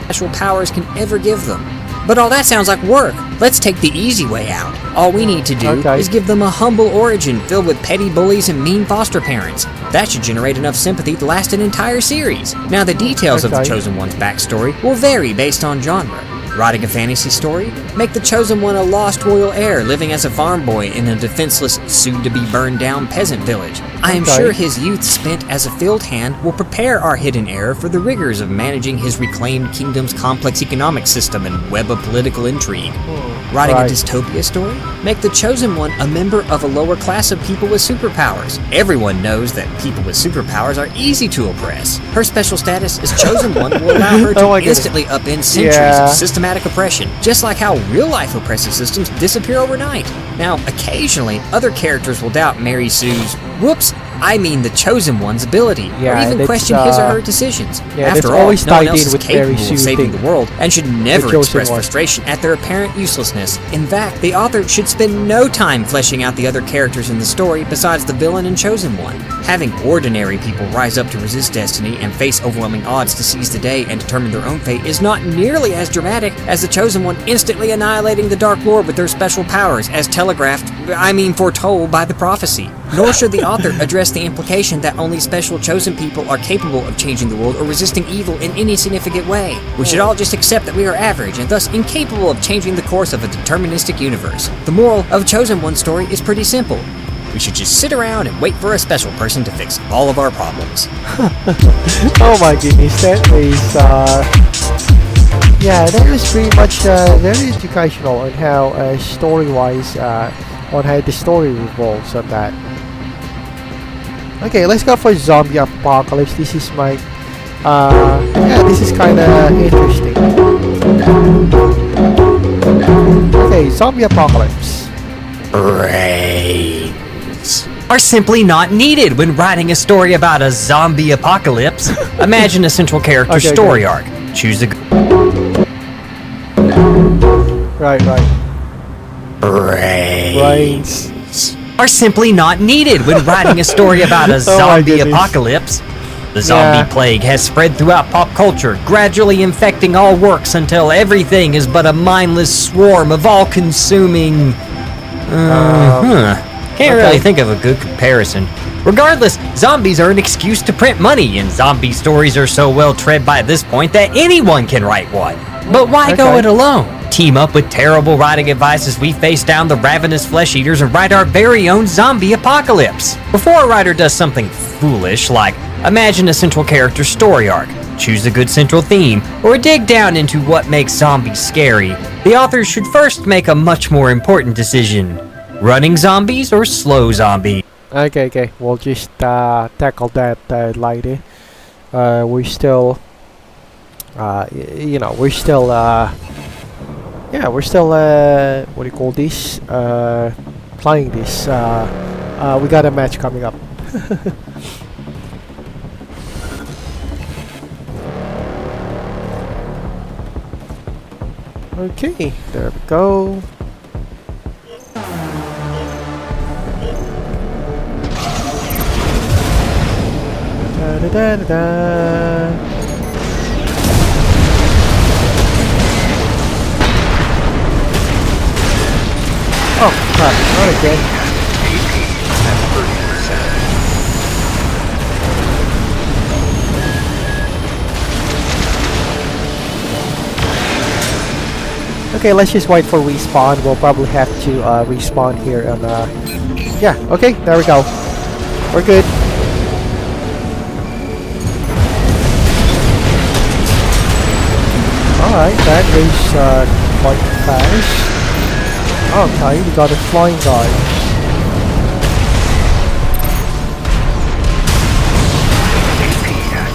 Special powers can ever give them. But all that sounds like work. Let's take the easy way out. All we need to do is give them a humble origin filled with petty bullies and mean foster parents. That should generate enough sympathy to last an entire series. Now the details of the Chosen One's backstory will vary based on genre. Writing a fantasy story? Make the Chosen One a lost royal heir living as a farm boy in a defenseless, soon-to-be-burned-down peasant village. I am sure his youth spent as a field hand will prepare our hidden heir for the rigors of managing his reclaimed kingdom's complex economic system and web of political intrigue. Writing a dystopia story? Make the Chosen One a member of a lower class of people with superpowers. Everyone knows that people with superpowers are easy to oppress. Her special status as Chosen One will allow her to instantly upend centuries of systematic oppression, just like how real-life oppressive systems disappear overnight. Now, occasionally, other characters will doubt Mary Sue's, the Chosen One's ability, or even question his or her decisions. After all, no one else is capable of saving the world, and should never express frustration at their apparent uselessness. In fact, the author should spend no time fleshing out the other characters in the story besides the villain and Chosen One. Having ordinary people rise up to resist destiny and face overwhelming odds to seize the day and determine their own fate is not nearly as dramatic as the Chosen One instantly annihilating the Dark Lord with their special powers, as foretold by the prophecy. Nor should the author address the implication that only special chosen people are capable of changing the world or resisting evil in any significant way. We should all just accept that we are average and thus incapable of changing the course of a deterministic universe. The moral of Chosen One's story is pretty simple. We should just sit around and wait for a special person to fix all of our problems. Oh my goodness, that was pretty much very educational on how story-wise, on how the story revolves on that. Okay, let's go for zombie apocalypse. This is my this is kind of interesting. Okay, zombie apocalypse. Brains are simply not needed when writing a story about a zombie apocalypse. Imagine a central character story arc. Choose a Right. Brains are simply not needed when writing a story about a zombie apocalypse. The zombie plague has spread throughout pop culture, gradually infecting all works until everything is but a mindless swarm of all-consuming... Can't really think of a good comparison. Regardless, zombies are an excuse to print money, and zombie stories are so well tread by this point that anyone can write one. But why go it alone? Team up with terrible writing advice as we face down the ravenous flesh eaters and write our very own zombie apocalypse. Before a writer does something foolish like imagine a central character story arc, choose a good central theme, or dig down into what makes zombies scary, the author should first make a much more important decision. Running zombies or slow zombies? Okay, we'll just tackle that later. We're still we're still what do you call this, playing this. We got a match coming up. Okay, there we go. Da. Oh crap, not again. AP at 30%. Okay, let's just wait for respawn. We'll probably have to respawn here on yeah, okay, there we go. We're good. Alright, that is quite fast. Okay, we got a flying guy. AP at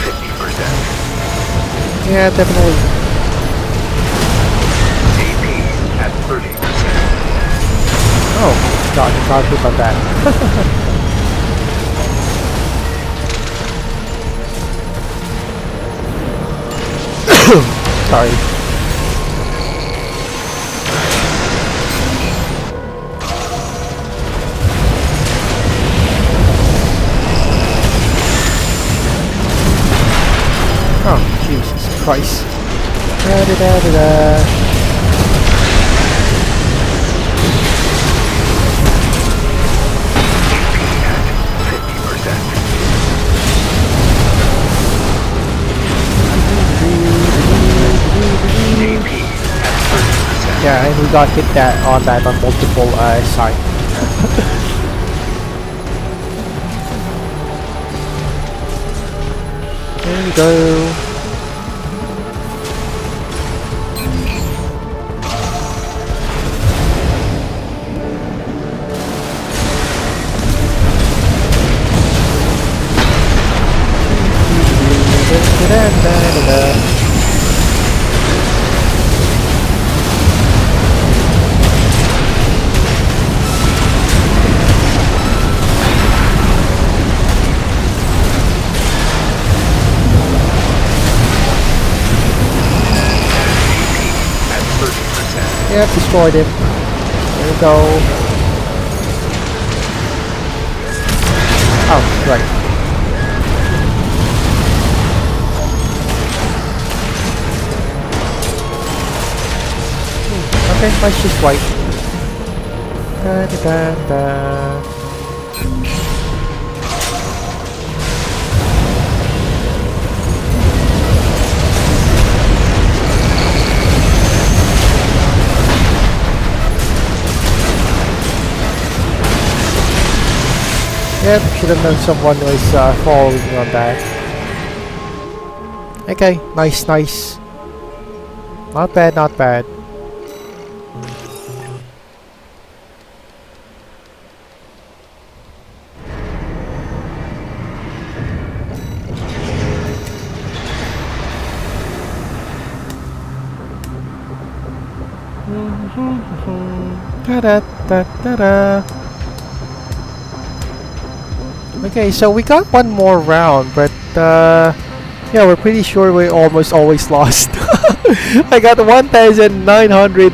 50%. Yeah, definitely. AP at 30%. Oh, God, not good about that. Sorry. Oh, Jesus Christ. Da da da da da. Yeah, and we got hit on multiple sides. There we go. Yep, destroyed him. There we go. Oh, right. Okay, let's just wait. Da da da da. Yep, should have known someone was following me on that. Okay, nice, nice. Not bad, not bad. Ta-da-da-da-da. Okay, so we got one more round, but yeah, we're pretty sure we almost always lost. I got 1,900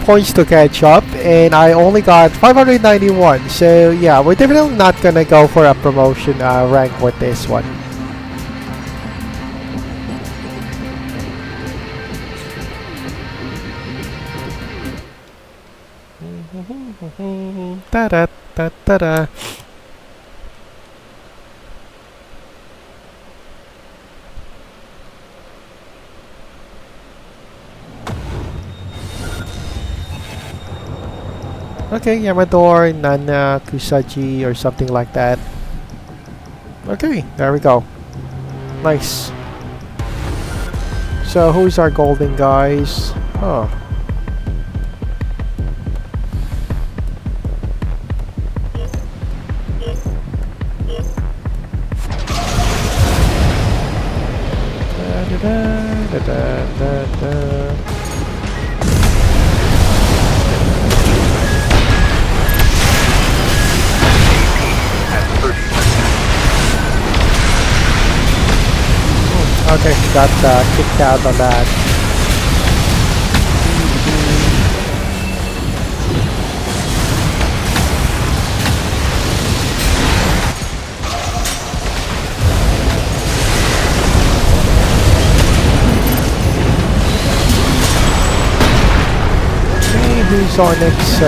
points to catch up, and I only got 591. So yeah, we're definitely not gonna go for a promotion rank with this one. Da da da da da. Okay, Yamador, Nana, Kusaji, or something like that. Okay, there we go. Nice. So, who's our golden guys? Oh. Da da da da da. Okay, got kicked out on that. Okay, who's our next?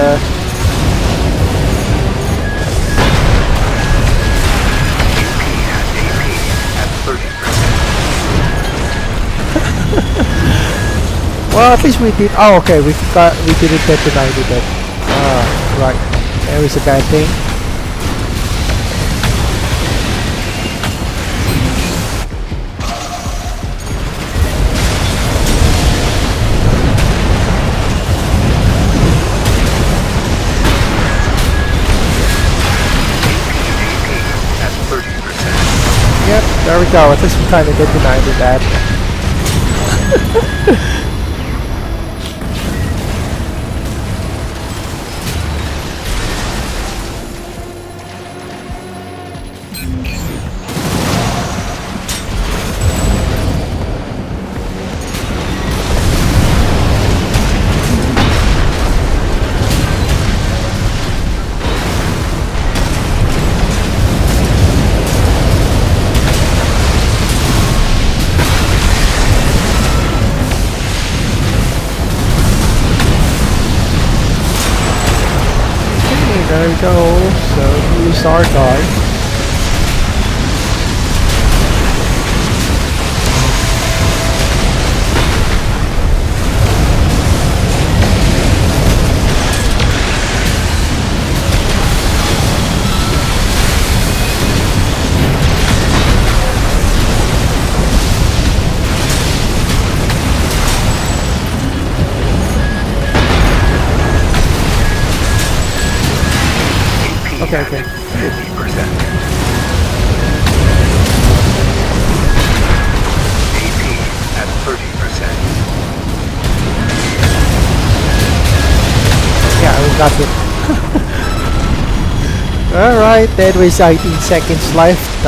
Well, at least we did. Oh, okay. We didn't get to 90 then. Right. That was a bad thing. At 30%. Yep, there we go. At least we kind of get to 90 that. There we go. So here's our guard. Okay, okay. 50%. AP at 30%. Yeah, we got it. Alright, that was 18 seconds left.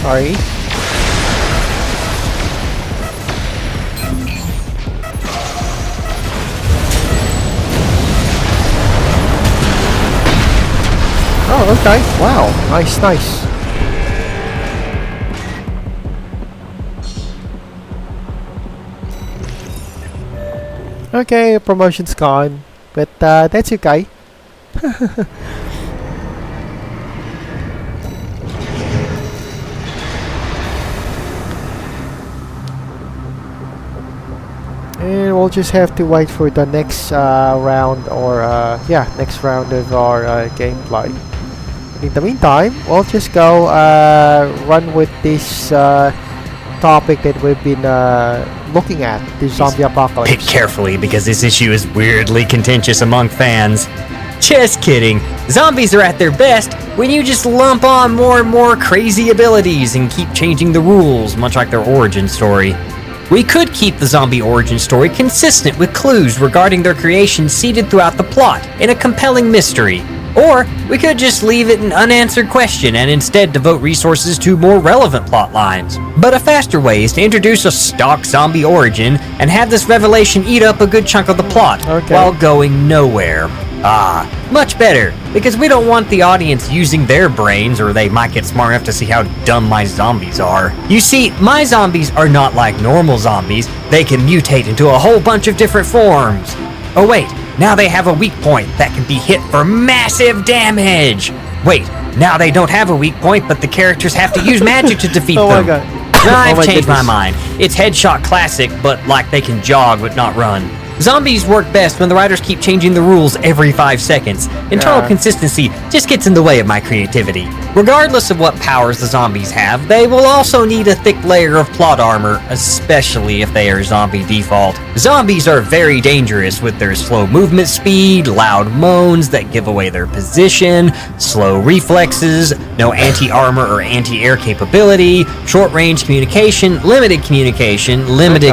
Sorry. Oh, okay. Wow. Nice, nice. Okay, promotion's gone. But that's okay. And we'll just have to wait for the next round, or yeah, next round of our gameplay. In the meantime, we'll just go run with this topic that we've been looking at, the zombie apocalypse. Pick carefully because this issue is weirdly contentious among fans. Just kidding. Zombies are at their best when you just lump on more and more crazy abilities and keep changing the rules, much like their origin story. We could keep the zombie origin story consistent with clues regarding their creation seeded throughout the plot in a compelling mystery. Or we could just leave it an unanswered question and instead devote resources to more relevant plot lines. But a faster way is to introduce a stock zombie origin and have this revelation eat up a good chunk of the plot while going nowhere. Ah, much better, because we don't want the audience using their brains, or they might get smart enough to see how dumb my zombies are. You see, my zombies are not like normal zombies. They can mutate into a whole bunch of different forms. Oh wait, now they have a weak point that can be hit for massive damage. Wait, now they don't have a weak point, but the characters have to use magic to defeat them. Oh my god. I've changed my mind. It's Headshot Classic, but like they can jog but not run. Zombies work best when the writers keep changing the rules every 5 seconds. Internal consistency just gets in the way of my creativity. Regardless of what powers the zombies have, they will also need a thick layer of plot armor, especially if they are zombie default. Zombies are very dangerous with their slow movement speed, loud moans that give away their position, slow reflexes, no anti-armor or anti-air capability, short-range communication, limited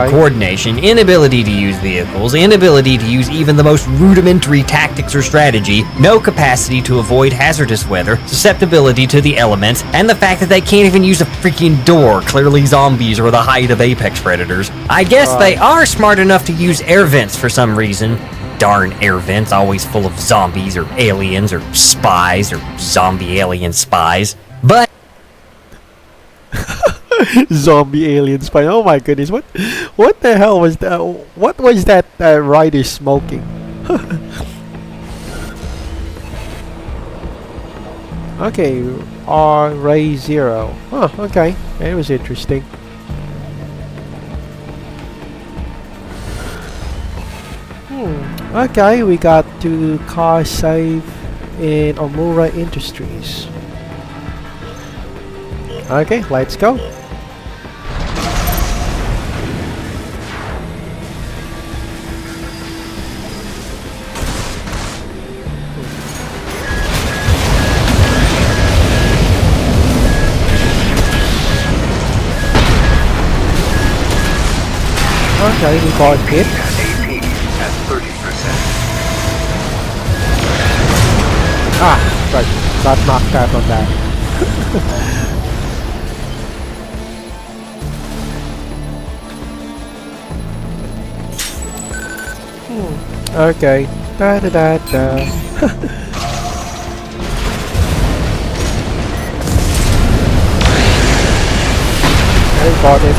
coordination, inability to use vehicles, inability to use even the most rudimentary tactics or strategy, no capacity to avoid hazardous weather, susceptibility to the elements, and the fact that they can't even use a freaking door. Clearly zombies are the height of apex predators. I guess they are smart enough to use air vents for some reason. Darn air vents, always full of zombies or aliens or spies or zombie alien spies. But Zombie alien spy. Oh my goodness, what the hell was that? What was that rider smoking? Okay, Ray 0. Oh, okay. That was interesting. Okay, we got to car save in Omura Industries. Okay, let's go. Okay, we got hit. AP at 30%. Ah, right. Got knocked out on that. Okay. Da da da da. I got it.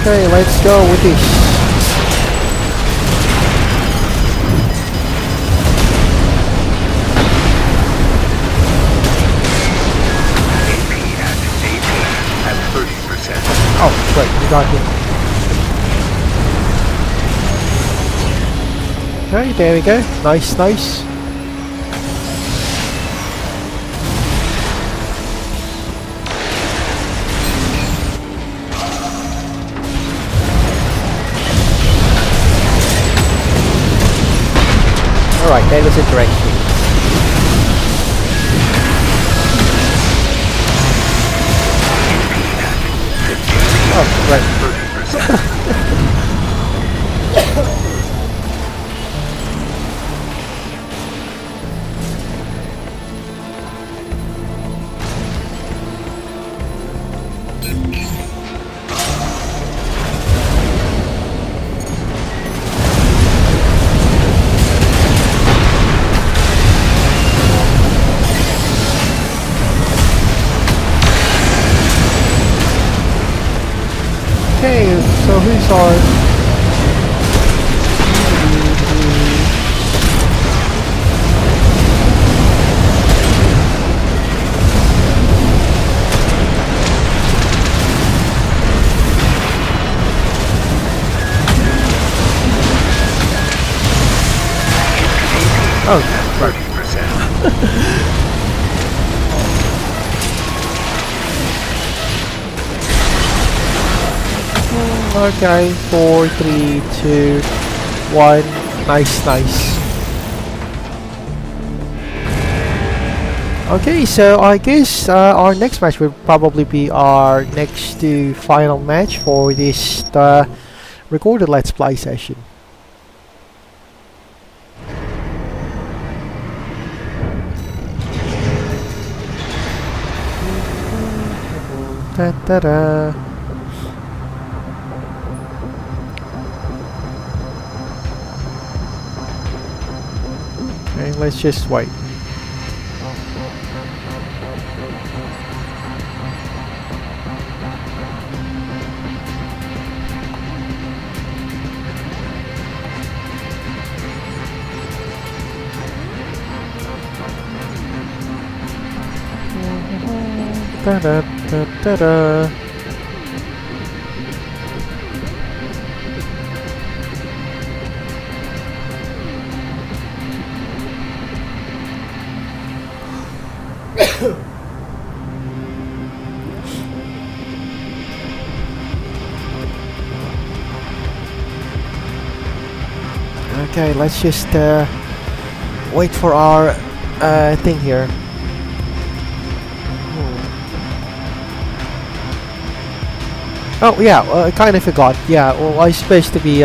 Okay, let's go with this. AP at 30%. Oh, great, we got it. Okay, there we go. Nice, nice. Alright, that was interesting. Oh, right. 30%. Okay, so who's our... Oh, 30%. okay, 4, 3, 2, 1. Nice, nice. Okay, so I guess our next match will probably be our next to final match for this recorded Let's Play session. Da da da. Okay, let's just wait. Da da da da da. Okay, let's just wait for our thing here. Oh yeah, I kind of forgot. Yeah, well, I was supposed to be. Hey,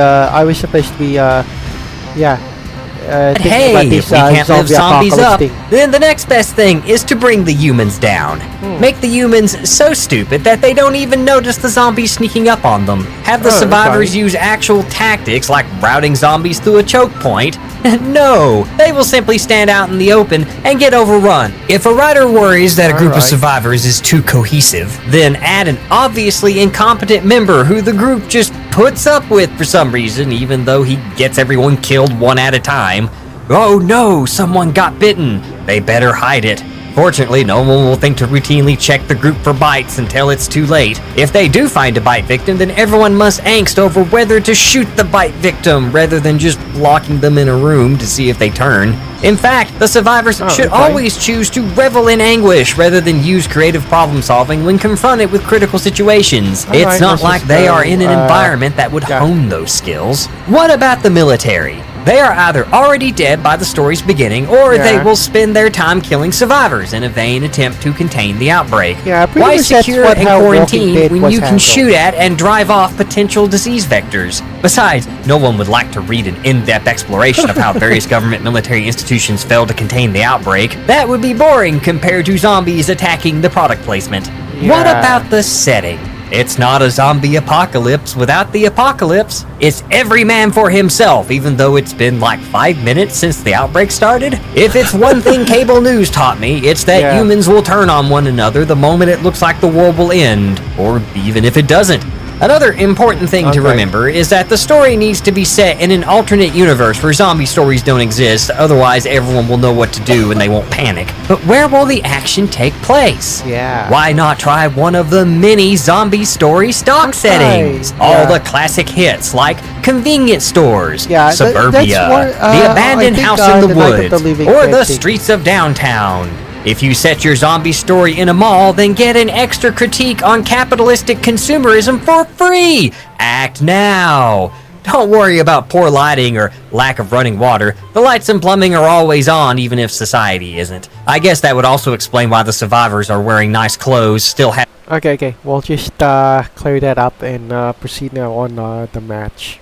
about this, if we can't live zombie zombies apocalypse up, thing. then the next best thing is to bring the humans down. Make the humans so stupid that they don't even notice the zombies sneaking up on them. Have the survivors use actual tactics like routing zombies through a choke point. No, they will simply stand out in the open and get overrun. If a writer worries that a group of survivors is too cohesive, then add an obviously incompetent member who the group just puts up with for some reason, even though he gets everyone killed one at a time. Oh no, someone got bitten. They better hide it. Fortunately, no one will think to routinely check the group for bites until it's too late. If they do find a bite victim, then everyone must angst over whether to shoot the bite victim rather than just locking them in a room to see if they turn. In fact, the survivors should always choose to revel in anguish rather than use creative problem solving when confronted with critical situations. It's not like they are in an environment that would hone those skills. What about the military? They are either already dead by the story's beginning, or they will spend their time killing survivors in a vain attempt to contain the outbreak. Why secure and quarantine when you can shoot at and drive off potential disease vectors? Besides, no one would like to read an in-depth exploration of how various government military institutions failed to contain the outbreak. That would be boring compared to zombies attacking the product placement. What about the setting? It's not a zombie apocalypse without the apocalypse. It's every man for himself, even though it's been like 5 minutes since the outbreak started. If it's one thing cable news taught me, it's that humans will turn on one another the moment it looks like the world will end, or even if it doesn't. Another important thing to remember is that the story needs to be set in an alternate universe where zombie stories don't exist, otherwise everyone will know what to do and they won't panic. But where will the action take place? Why not try one of the many zombie story stock settings? All the classic hits like convenience stores, suburbia, the abandoned house in the woods, or the streets of downtown. If you set your zombie story in a mall, then get an extra critique on capitalistic consumerism for free! Act now! Don't worry about poor lighting or lack of running water. The lights and plumbing are always on, even if society isn't. I guess that would also explain why the survivors are wearing nice clothes, still have... Okay, we'll just clear that up and proceed now on the match.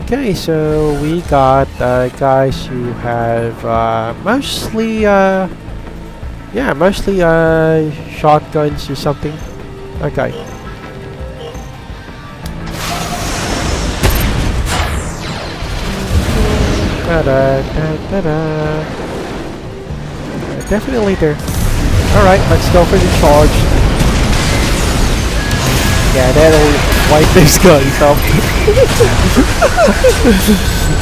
Okay, so we got guys who have mostly shotguns or something. Okay. Definitely there. Alright, let's go for the charge. Yeah, that'll wipe these guys up.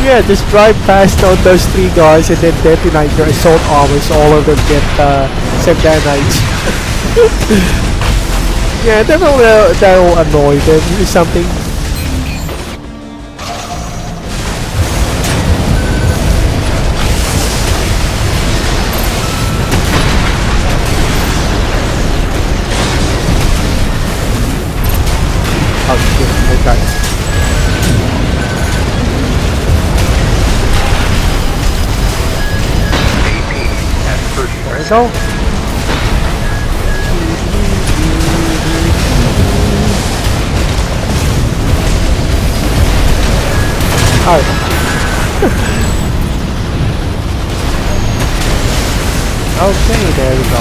Yeah, just drive past on those 3 guys and then detonate your assault armors. All of them get sent damages. Yeah, that'll annoy them or something. Oh shit, okay. AP at 30%. There we go. Oh. Okay, there we go.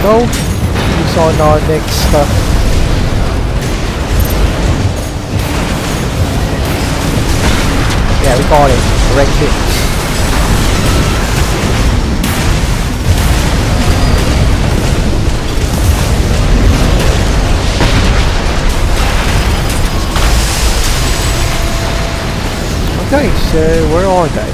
He's on our next stuff. Yeah, we got it. Correct hit. Okay, so where are they?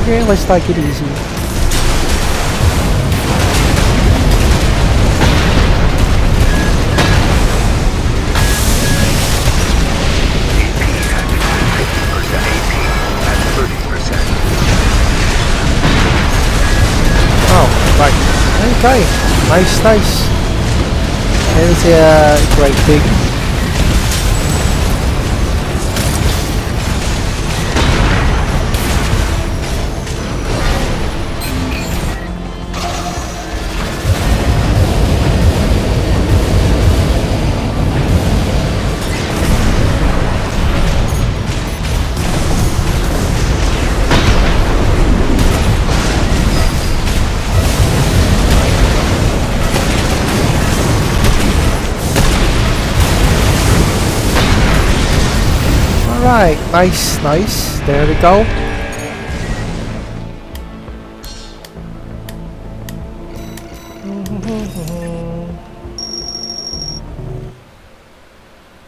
Okay, let's take it easy. Okay, nice. There's a great thing. Alright, nice. There we go.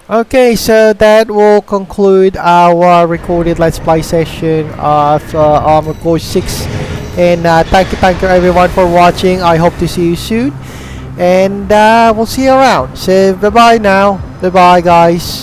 Okay, so that will conclude our recorded Let's Play session of Armored Core 6. And thank you everyone for watching. I hope to see you soon. And we'll see you around. So bye bye now. Bye bye guys.